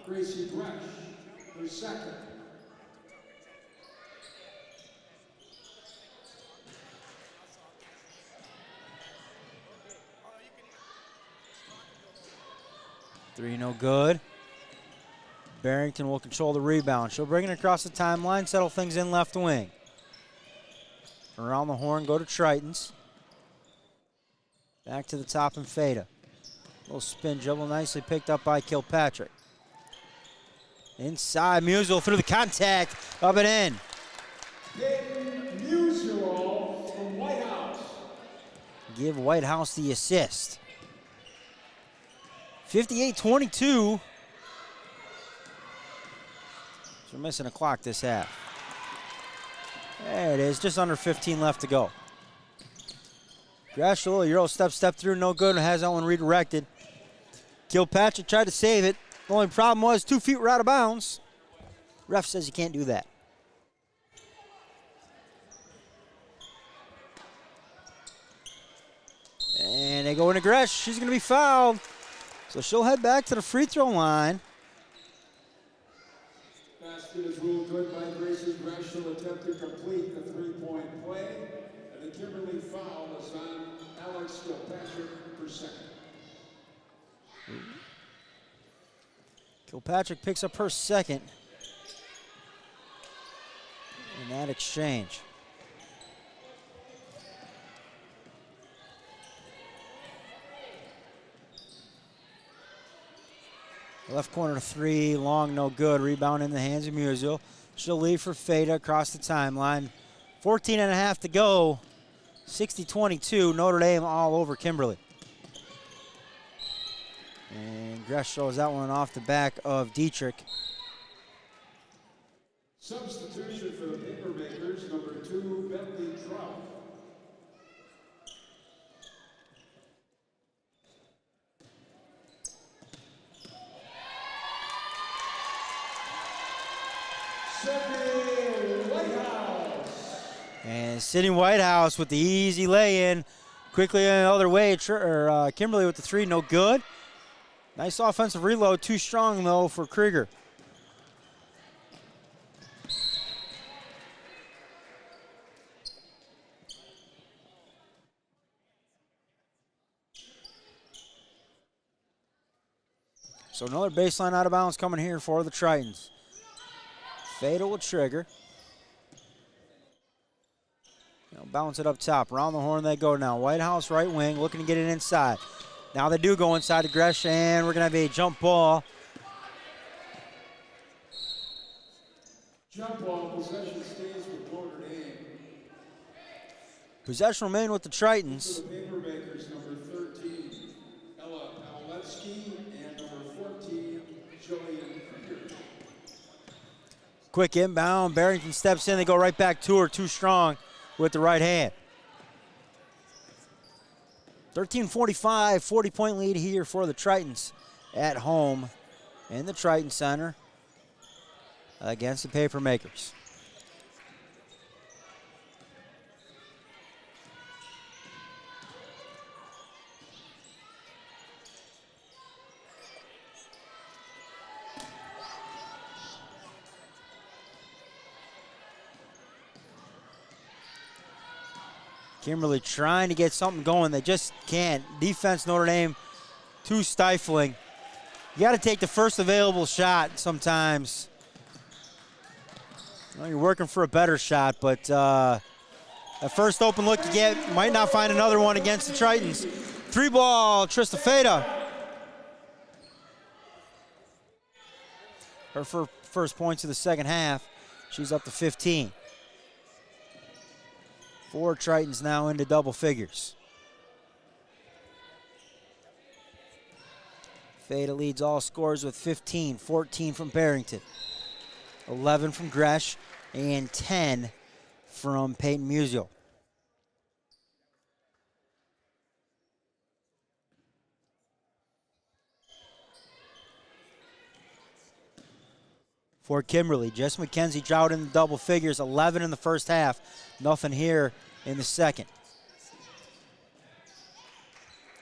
Gracie Bresch for second. Three no good. Barrington will control the rebound. She'll bring it across the timeline, settle things in left wing. Around the horn go to Tritons. Back to the top and Feta. Little spin dribble nicely picked up by Kilpatrick. Inside, Musial through the contact, up and in. Musial from White House. Give White House the assist. 58-22. So we're missing a clock this half. There it is, just under 15 left to go. Gresh, a little Euro step through, no good, and has that one redirected. Kilpatrick tried to save it. The only problem was 2 feet were out of bounds. Ref says you can't do that. And they go into Gresh. She's going to be fouled. So she'll head back to the free throw line. Basket is ruled good by Gracie Bresch. She'll attempt to complete the three-point play. And the Kimberly foul is on Alex Kilpatrick for second. Kilpatrick picks up her second in that exchange. Left corner three, long, no good. Rebound in the hands of Musial. She'll leave for Feta across the timeline. 14 and a half to go. 60-22, Notre Dame all over Kimberly. And Gresh throws that one off the back of Dietrich. Substitution for the Papermakers, number 2, Bentley Trout. And Sydney Whitehouse with the easy lay-in. Quickly on the other way, Kimberly with the three, no good. Nice offensive reload, too strong though for Krieger. So another baseline out of bounds coming here for the Tritons. Fatal will trigger. Bounce it up top. Around the horn they go now. Whitehouse right wing looking to get it inside. Now they do go inside to Gresh, and we're going to have a jump ball. Jump ball, possession stays with Notre Dame. Possession remain with the Tritons. For the Papermakers, number 13, Ella Pawletsky, and number 14, Jillian Krieger. Quick inbound. Barrington steps in. They go right back to her. Too strong with the right hand. 13:45, 40-point lead here for the Tritons at home in the Triton Center against the Papermakers. Kimberly trying to get something going. They just can't. Defense, Notre Dame, too stifling. You got to take the first available shot sometimes. Well, you're working for a better shot, but that first open look you get, might not find another one against the Tritons. Three ball, Trista Feta. Her first points of the second half. She's up to 15. 4 Tritons now into double figures. Feta leads all scorers with 15, 14 from Barrington, 11 from Gresh, and 10 from Peyton Musial. For Kimberly, Jess McKenzie drought in the double figures, 11 in the first half. Nothing here in the second.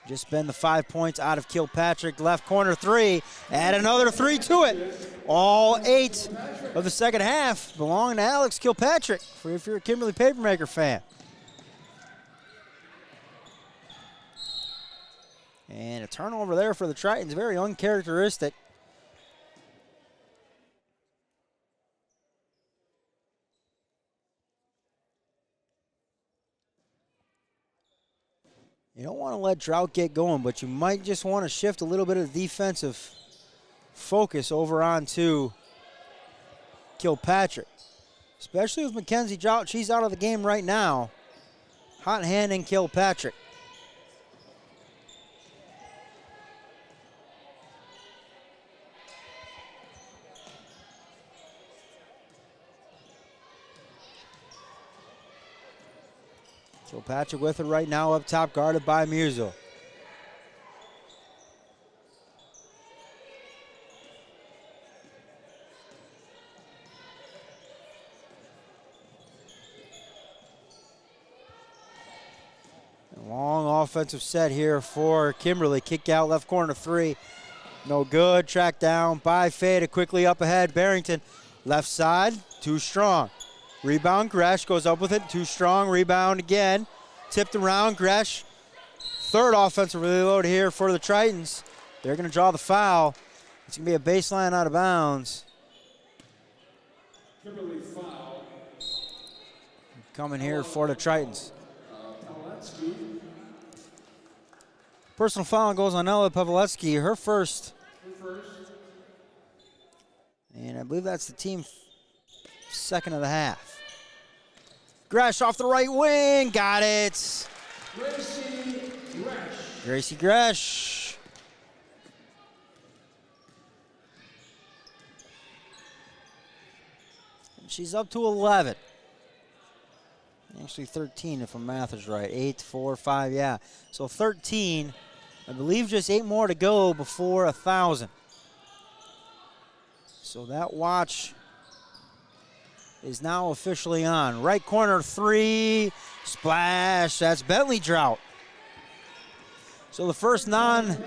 Just been the 5 points out of Kilpatrick. Left corner three. Add another three to it. All 8 of the second half belong to Alex Kilpatrick, if you're a Kimberly Papermaker fan. And a turnover there for the Tritons, very uncharacteristic. You don't want to let Drought get going, but you might just want to shift a little bit of defensive focus over onto Kilpatrick, especially with Mackenzie Drought. She's out of the game right now. Hot hand in Kilpatrick. Kilpatrick with it right now up top, guarded by Musil. Long offensive set here for Kimberly. Kick out left corner three. No good. Tracked down by Fada. Quickly up ahead. Barrington left side. Too strong. Rebound. Gresh goes up with it. Too strong. Rebound again. Tipped around. Gresh. Third offensive reload here for the Tritons. They're going to draw the foul. It's going to be a baseline out of bounds. Kimberly foul. Coming here for the Tritons. Personal foul goes on Ella Paveletsky, her first. And I believe that's the team second of the half. Gresh off the right wing, got it. Gracie Gresh. And she's up to 11. Actually 13 if my math is right. 8, 4, 5, yeah. So 13. I believe just 8 more to go before 1,000. So that watch is now officially on. Right corner three. Splash. That's Bentley Drought. So the first papermaker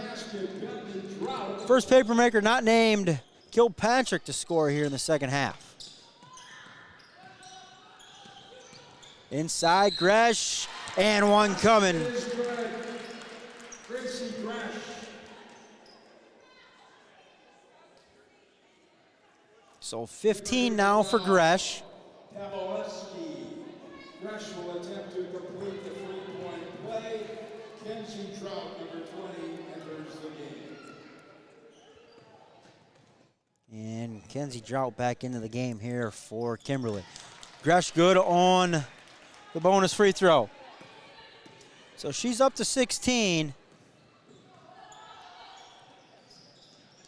not named Kilpatrick to score here in the second half. Inside, Gresh, and one coming. So 15 now for Gresh. Gresh will attempt to complete the three-point play. Kenzie Trout, number 20, enters the game. And Kenzie Drought back into the game here for Kimberly. Gresh good on the bonus free throw. So she's up to 16.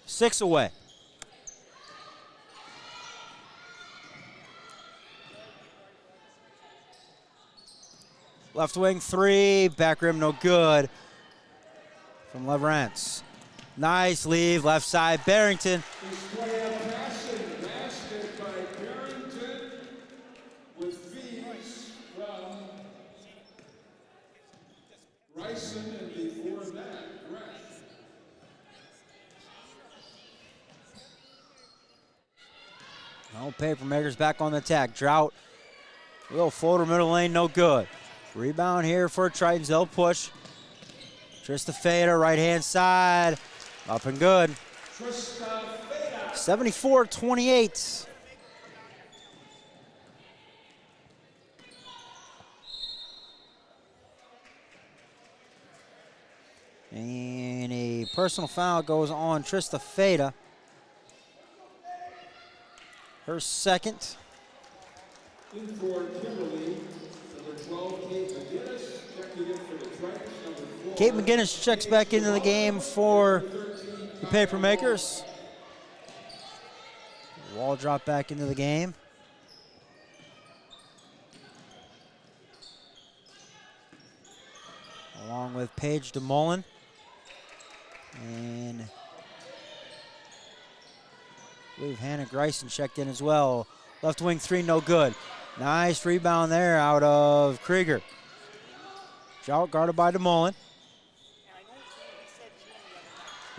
6 away. Left wing three, back rim no good from Leverance. Nice leave, left side, Barrington. Basket by Barrington with feeds from Bryson, and before that, Gresh. No, Papermakers back on the attack. Drought, little floater middle lane, no good. Rebound here for Tritons, they'll push. Trista Fada, right-hand side, up and good. 74-28. And a personal foul goes on Trista Fada. Her second. In for Kimberly, number 12, Kate McGinnis, checking in for the Tritons, number 4. Kate McGinnis checks back into the game for the Papermakers. Wall drop back into the game. Along with Paige DeMullen. And I believe Hannah Greisen checked in as well. Left wing three, no good. Nice rebound there out of Krieger. Drought guarded by DeMullen.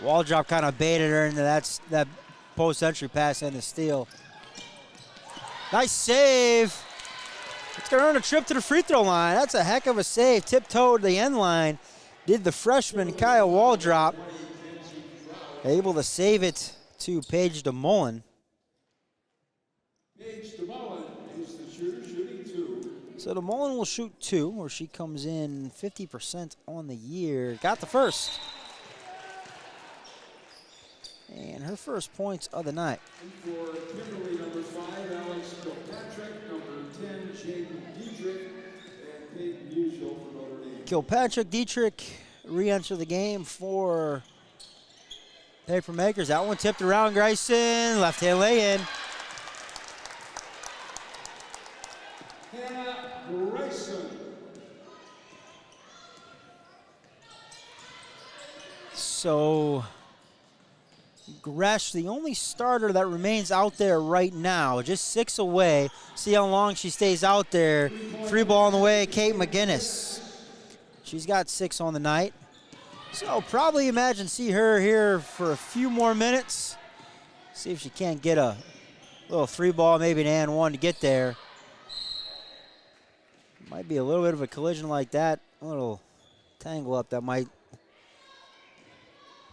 Wall drop kind of baited her into that post entry pass and the steal. Nice save. It's going to earn a trip to the free throw line. That's a heck of a save. Tiptoed to the end line. Did the freshman Kyle Waldrop. Able to save it to Paige DeMullen. Paige DeMullen is the shooter, shooting 2. So DeMullen will shoot 2, where she comes in 50% on the year. Got the first. And her first points of the night. And for Kimberly, number 5, Alex Kilpatrick, number 10, Jaden Dietrich, and Peyton Musial for Notre Dame. Kilpatrick Dietrich re-enter the game for Papermakers. That one tipped around Grayson. Left-hand lay-in. Hannah Grayson. So Gresh, the only starter that remains out there right now, just 6 away. See how long she stays out there. Free ball on the way, Kate McGinnis. She's got 6 on the night. So probably imagine see her here for a few more minutes. See if she can't get a little 3 ball, maybe an and 1 to get there. Might be a little bit of a collision like that. A little tangle up that might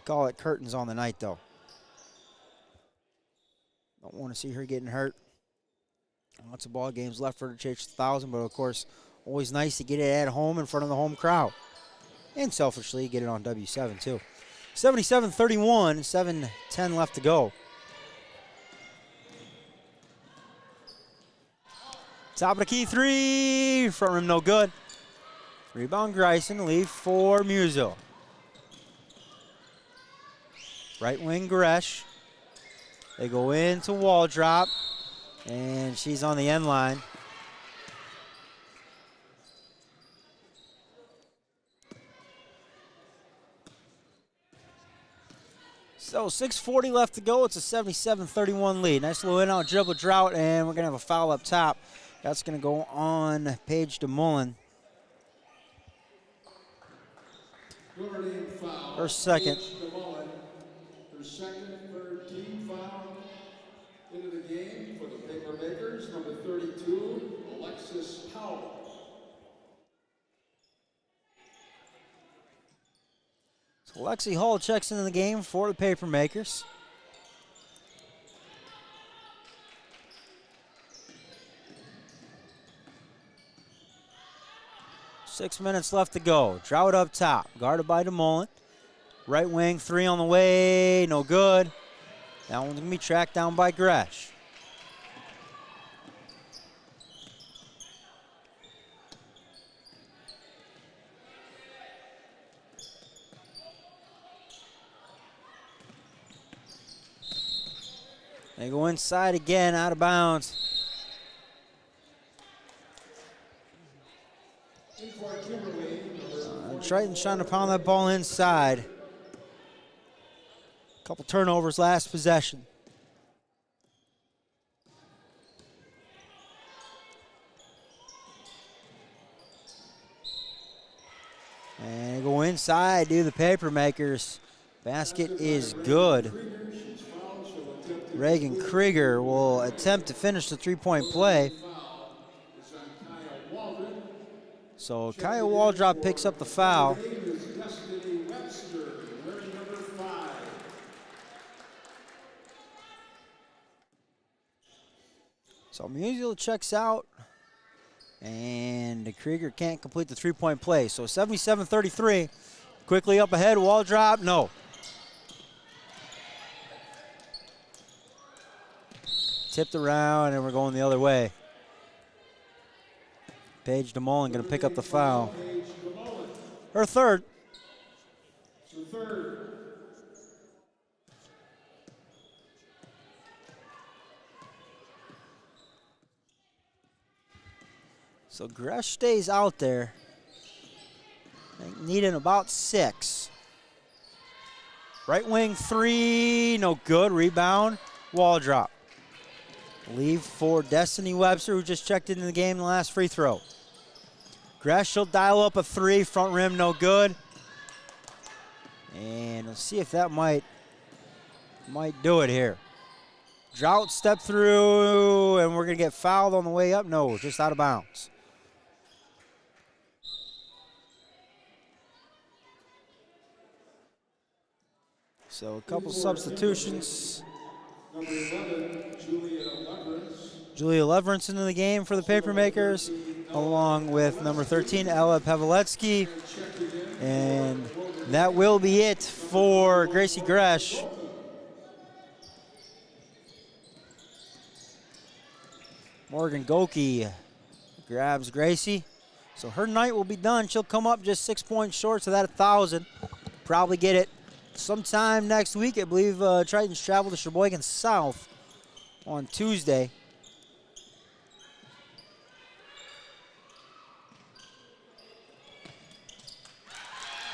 call it curtains on the night though. Don't want to see her getting hurt. Lots of ball games left for her to chase 1,000, but of course, always nice to get it at home in front of the home crowd. And selfishly, get it on W7 too. 77-31, 7:10 left to go. Top of the key 3, front rim no good. Rebound Grayson, leave for Musial. Right wing Gresh. They go into wall drop, and she's on the end line. So 6:40 left to go. It's a 77-31 lead. Nice little in-out dribble drought, and we're going to have a foul up top. That's going to go on Paige DeMullen. Her second. Her second, third team foul into the game for the Papermakers, number 32, Alexis Powell. So Lexi Hall checks into the game for the Papermakers. Six minutes left to go. Drought up top, guarded by DeMullen. Right wing 3 on the way, no good. That one's gonna be tracked down by Gresh. They go inside again, out of bounds. Tritons trying to pound that ball inside. Couple turnovers last possession. And go inside, do the Papermakers. Basket is good. Reagan Krieger will attempt to finish the three-point play. So Kyle Waldrop picks up the foul. So Musial checks out, and Krieger can't complete the three-point play. So 77-33, quickly up ahead, Waldrop, no. Tipped around, and we're going the other way. Paige DeMullen going to pick up the foul. Her third. So Gresh stays out there. Needing about 6. Right wing 3, no good. Rebound, Waldrop. Leave for Destiny Webster, who just checked into the game in the last free throw. Gresh will dial up a 3, front rim no good. And we'll see if that might do it here. Drought step through, and we're going to get fouled on the way up. No, just out of bounds. So a couple substitutions. Number 11, Julia Leverance into the game for the Papermakers, along with number 13, Ella Paveletsky. And that will be it for Gracie Gresh. Morgan Goki grabs Gracie. So her night will be done. She'll come up just 6 points short, so that 1,000. Probably get it sometime next week. I believe Tritons travel to Sheboygan South on Tuesday.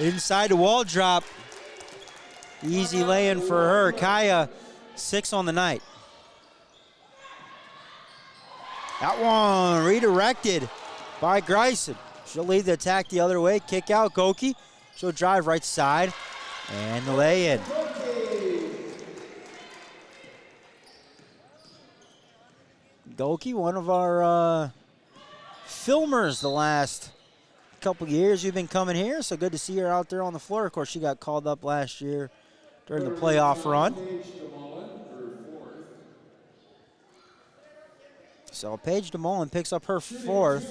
Inside the wall drop. Easy lay-in for her. Kaya, 6 on the night. That one redirected by Greisen. She'll lead the attack the other way. Kick out Goki. She'll drive right side. And the lay-in. Goki, one of our filmers the last couple years you've been coming here, so good to see her out there on the floor. Of course, she got called up last year during the playoff run. So Paige DeMolin picks up her 4th.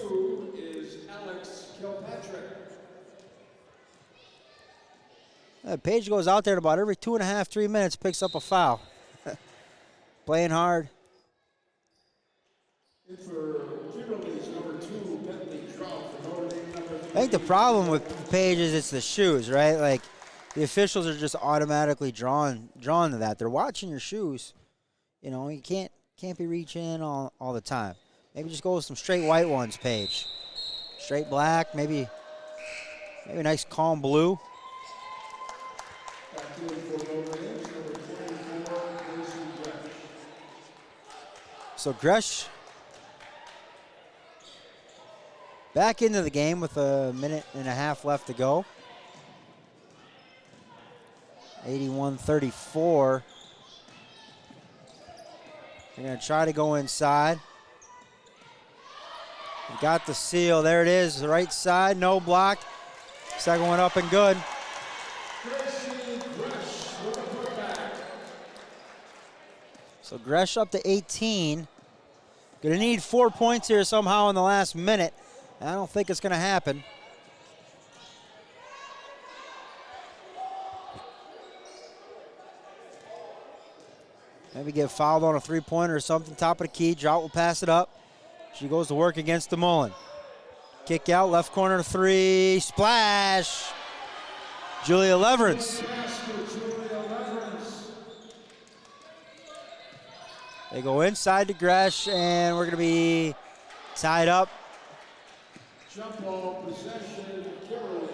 Paige goes out there and about every 2.5, 3 minutes picks up a foul. Playing hard. I think the problem with Paige is it's the shoes, right? Like, the officials are just automatically drawn to that. They're watching your shoes. You know, you can't be reaching all the time. Maybe just go with some straight white ones, Paige. Straight black, maybe a nice calm blue. So Gresh back into the game with 1.5 minutes left to go. 81-34. They're going to try to go inside. We got the seal. There it is. The right side. No block. Second one up and good. So Gresh up to 18. Going to need 4 points here somehow in the last minute. I don't think it's going to happen. Maybe get fouled on a three-pointer or something. Top of the key. Drought will pass it up. She goes to work against DeMolin. Kick out. Left corner 3. Splash. Julia Leverance. They go inside to Gresh, and we're going to be tied up. Jump ball possession, Kimberly.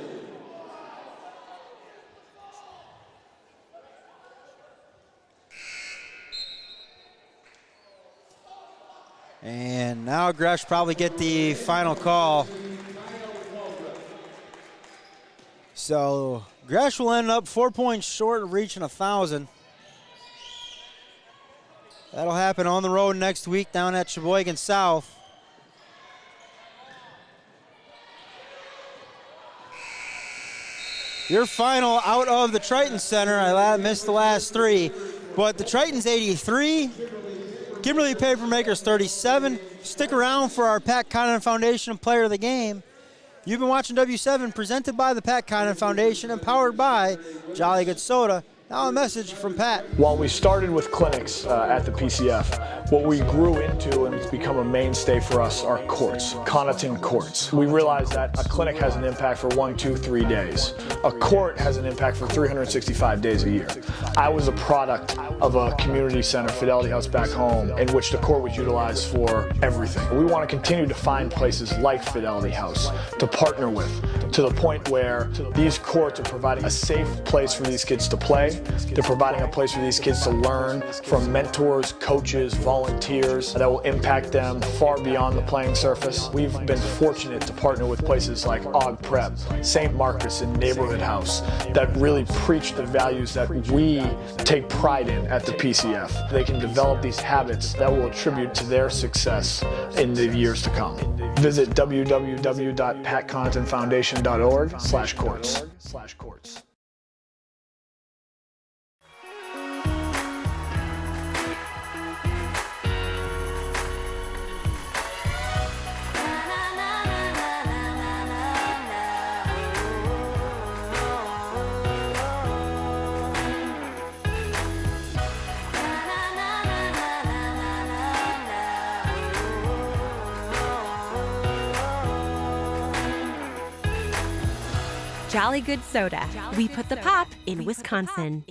And now Gresh probably get the final call. So Gresh will end up 4 points short of reaching 1,000. That'll happen on the road next week down at Sheboygan South. Your final out of the Tritons Center. I missed the last 3, but the Tritons 83, Kimberly Papermakers 37. Stick around for our Pat Conant Foundation Player of the Game. You've been watching W7, presented by the Pat Conant Foundation and powered by Jolly Good Soda. Now a message from Pat. While we started with clinics at the PCF, what we grew into and it's become a mainstay for us are courts, Connaughton courts. We realized that a clinic has an impact for 1, 2, 3 days. A court has an impact for 365 days a year. I was a product of a community center, Fidelity House back home, in which the court was utilized for everything. We want to continue to find places like Fidelity House to partner with, to the point where these courts are providing a safe place for these kids to play. They're providing a place for these kids to learn from mentors, coaches, volunteers that will impact them far beyond the playing surface. We've been fortunate to partner with places like Og Prep, St. Marcus, and Neighborhood House that really preach the values that we take pride in at the PCF. They can develop these habits that will attribute to their success in the years to come. Visit www.patcontonfoundation.org/courts. Jolly Good Soda. We put the pop in Wisconsin.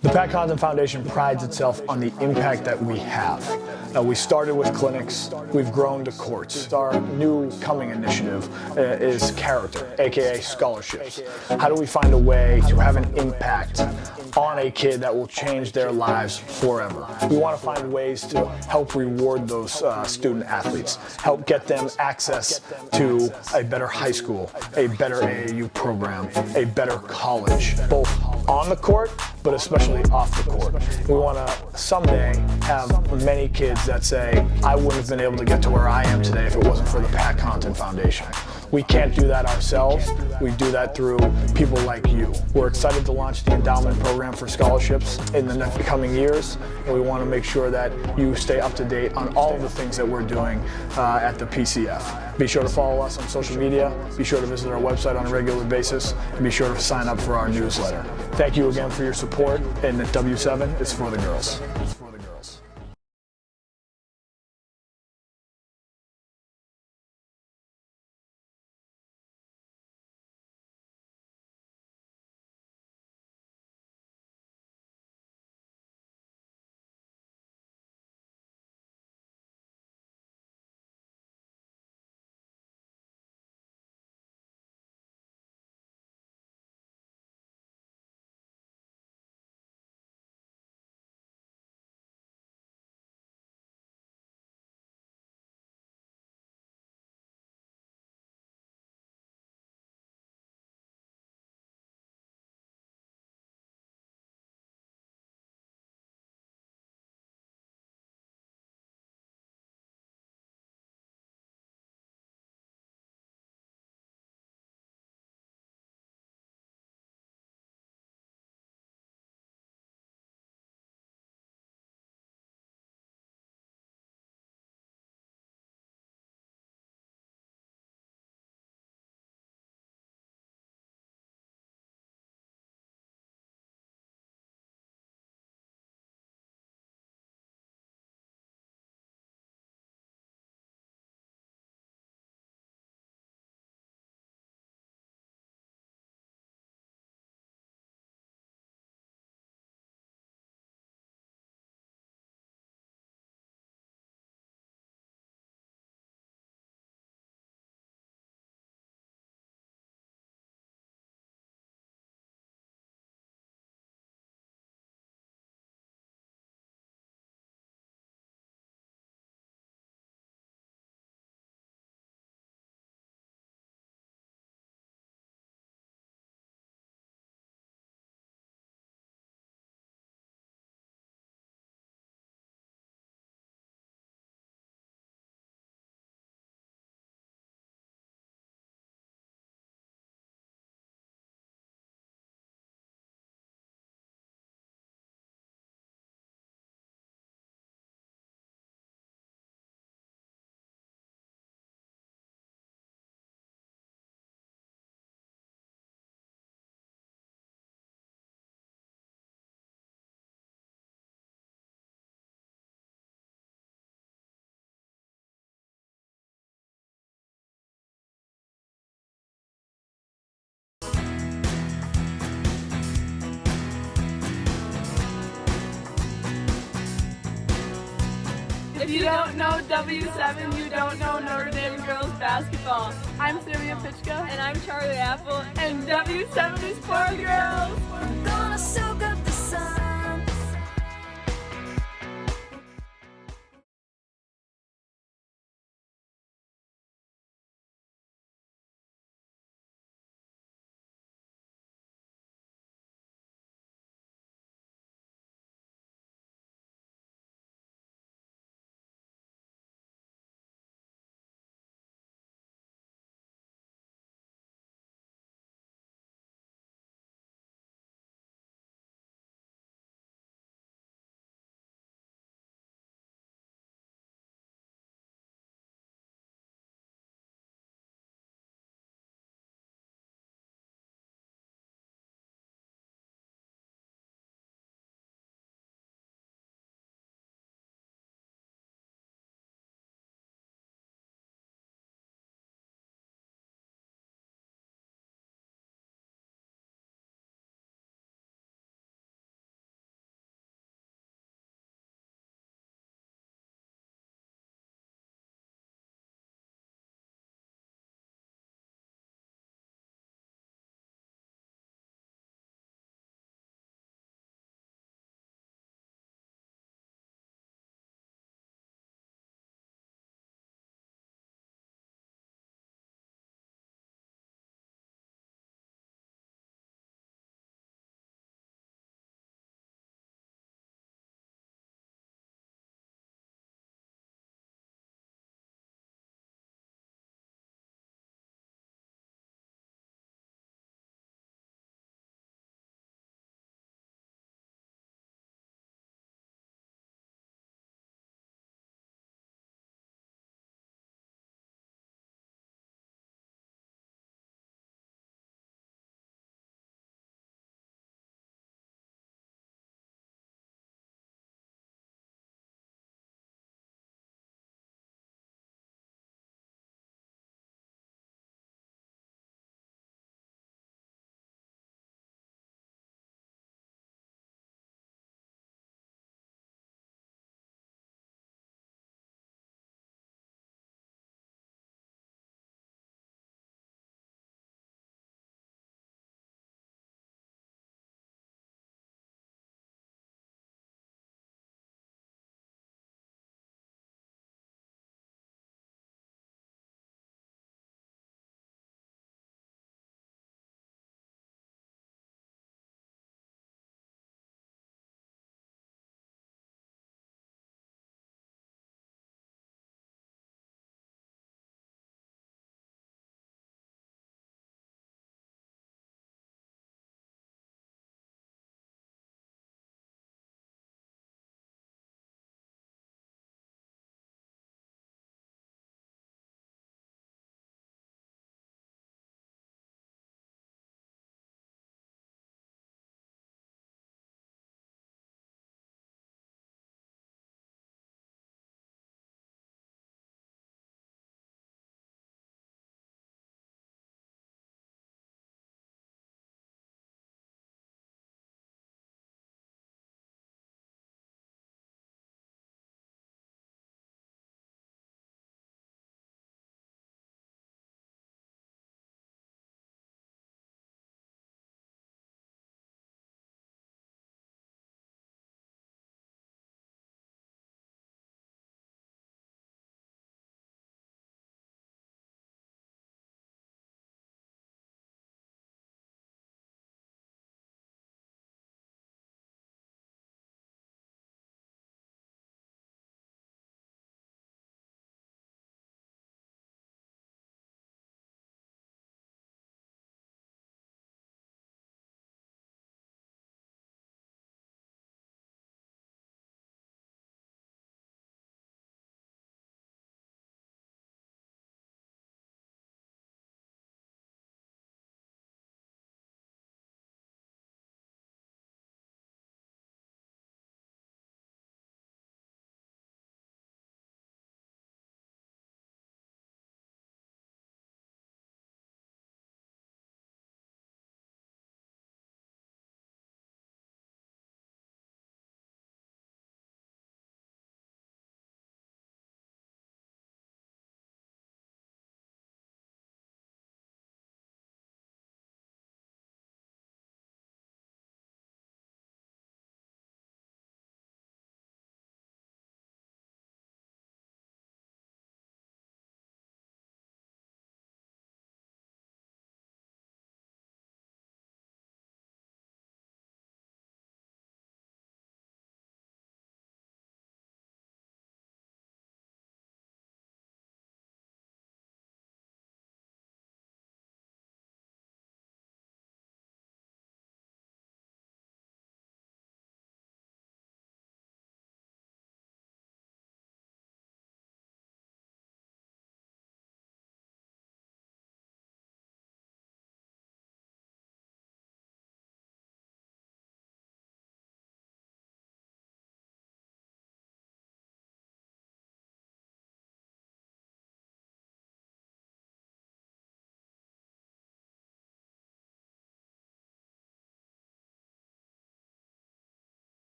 The Pat Condon Foundation prides itself on the impact that we have. We started with clinics, we've grown to courts. Our new coming initiative is character, aka scholarships. How do we find a way to have an impact on a kid that will change their lives forever? We want to find ways to help reward those student athletes, help get them access to a better high school, a better AAU program, a better college, both on the court, but especially off the court. We want to someday have many kids that say, I wouldn't have been able to get to where I am today if it wasn't for the Pat Condon Foundation. We can't do that ourselves. We do that through people like you. We're excited to launch the endowment program for scholarships in the next coming years, and we want to make sure that you stay up to date on all of the things that we're doing at the PCF. Be sure to follow us on social media, be sure to visit our website on a regular basis, and be sure to sign up for our newsletter. Thank you again for your support, and W7 is for the girls. If you don't know W7, you don't know Notre Dame girls basketball. I'm Sylvia Pitchko. And I'm Charlie Apple. And W7 is for girls. I'm gonna soak up the sun.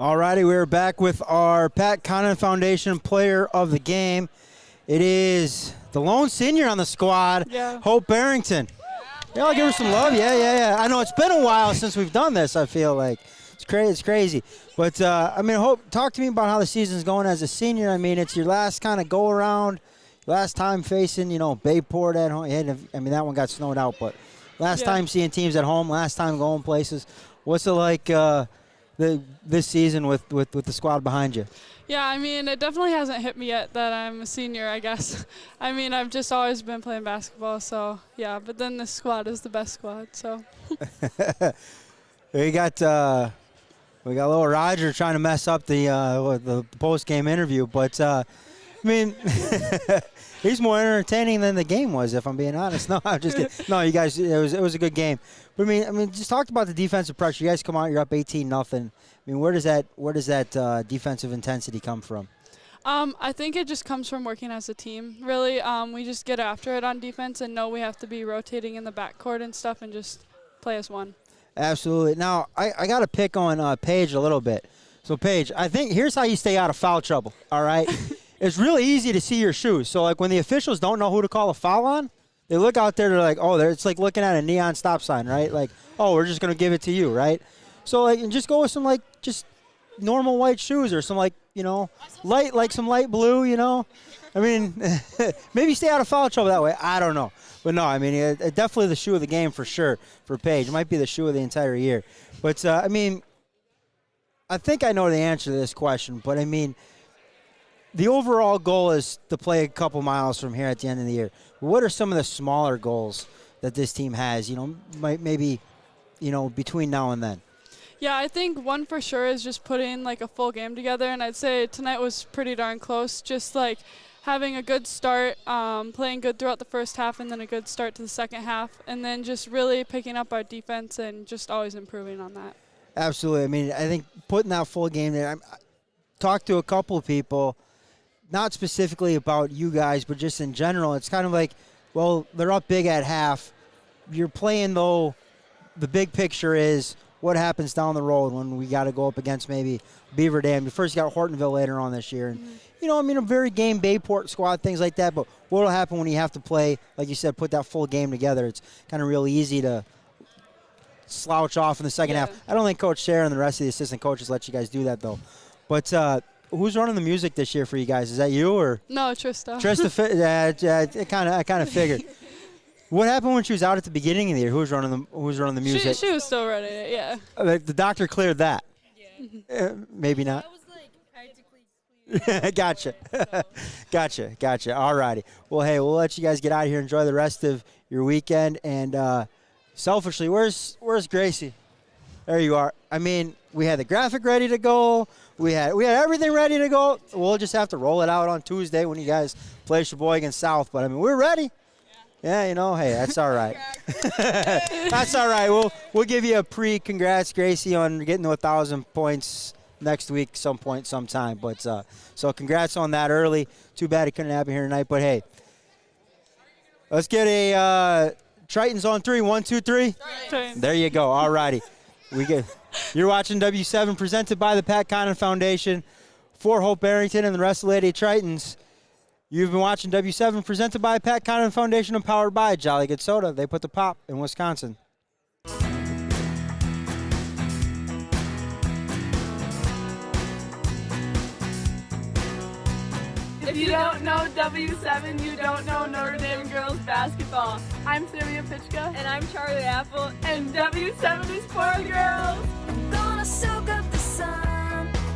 All righty, we're back with our Pat Conant Foundation Player of the Game. It is the lone senior on the squad, Hope Barrington. Yeah, I'll give her some love. Yeah. I know it's been a while since we've done this, I feel like. It's crazy. But, Hope, talk to me about how the season's going as a senior. I mean, it's your last kind of go-around, last time facing, Bayport at home. That one got snowed out, but last time seeing teams at home, last time going places. What's it like this season with the squad behind you? Yeah, I mean, it definitely hasn't hit me yet that I'm a senior, I guess. I mean, I've just always been playing basketball, so yeah, but then this squad is the best squad, so. We got little Roger trying to mess up the post-game interview, but he's more entertaining than the game was, if I'm being honest. No, I'm just kidding. No, you guys, it was a good game. But just talk about the defensive pressure. You guys come out, you're up 18-0. Where does that defensive intensity come from? I think it just comes from working as a team. Really, we just get after it on defense and know we have to be rotating in the backcourt and stuff and just play as one. Absolutely. Now, I got to pick on Paige a little bit. So, Paige, I think here's how you stay out of foul trouble, all right? It's really easy to see your shoes. So, like, when the officials don't know who to call a foul on, they look out there, they're like, it's like looking at a neon stop sign, right? Like, we're just going to give it to you, right? So, like, and just go with some, like, just normal white shoes or some, like, some light blue, maybe stay out of foul trouble that way. I don't know. But no, it definitely the shoe of the game for sure for Paige. It might be the shoe of the entire year. But, I think I know the answer to this question. But, the overall goal is to play a couple miles from here at the end of the year. What are some of the smaller goals that this team has, maybe between now and then? Yeah, I think one for sure is just putting, like, a full game together. And I'd say tonight was pretty darn close. Just, like, having a good start, playing good throughout the first half and then a good start to the second half, and then just really picking up our defense and just always improving on that. Absolutely. I think putting that full game there, I talked to a couple of people, not specifically about you guys, but just in general. It's kind of like, well, they're up big at half. You're playing, though, the big picture is what happens down the road when we got to go up against maybe Beaver Dam. First, you got Hortonville later on this year. And, a very game Bayport squad, things like that. But what will happen when you have to play, like you said, put that full game together? It's kind of real easy to slouch off in the second half. I don't think Coach Sarah and the rest of the assistant coaches let you guys do that, though. But who's running the music this year for you guys? Is that you or? No, Trista. Trista, I kind of figured. What happened when she was out at the beginning of the year? Who was running the music? She was still running it, yeah. The doctor cleared that. Yeah. Maybe not. That was practically clear. Gotcha. All righty. Well, hey, we'll let you guys get out of here. Enjoy the rest of your weekend. And selfishly, where's Gracie? There you are. We had the graphic ready to go. We had everything ready to go. We'll just have to roll it out on Tuesday when you guys play Sheboygan South. But we're ready. Yeah, hey, that's all right. That's all right. We'll give you a congrats, Gracie, on getting to 1,000 points next week, sometime. But so congrats on that early. Too bad it couldn't happen here tonight. But hey, let's get a Tritons on 3. 1, 2, 3. Tritons. There you go. All righty. You're watching W7 presented by the Pat Conant Foundation for Hope Barrington and the rest of the Lady Tritons. You've been watching W7 presented by Pat Conant Foundation and powered by Jolly Good Soda. They put the pop in Wisconsin. If you don't know W7, you don't know Notre Dame girls basketball. I'm Sylvia Pitchka. And I'm Charlie Apple. And W7 is for girls.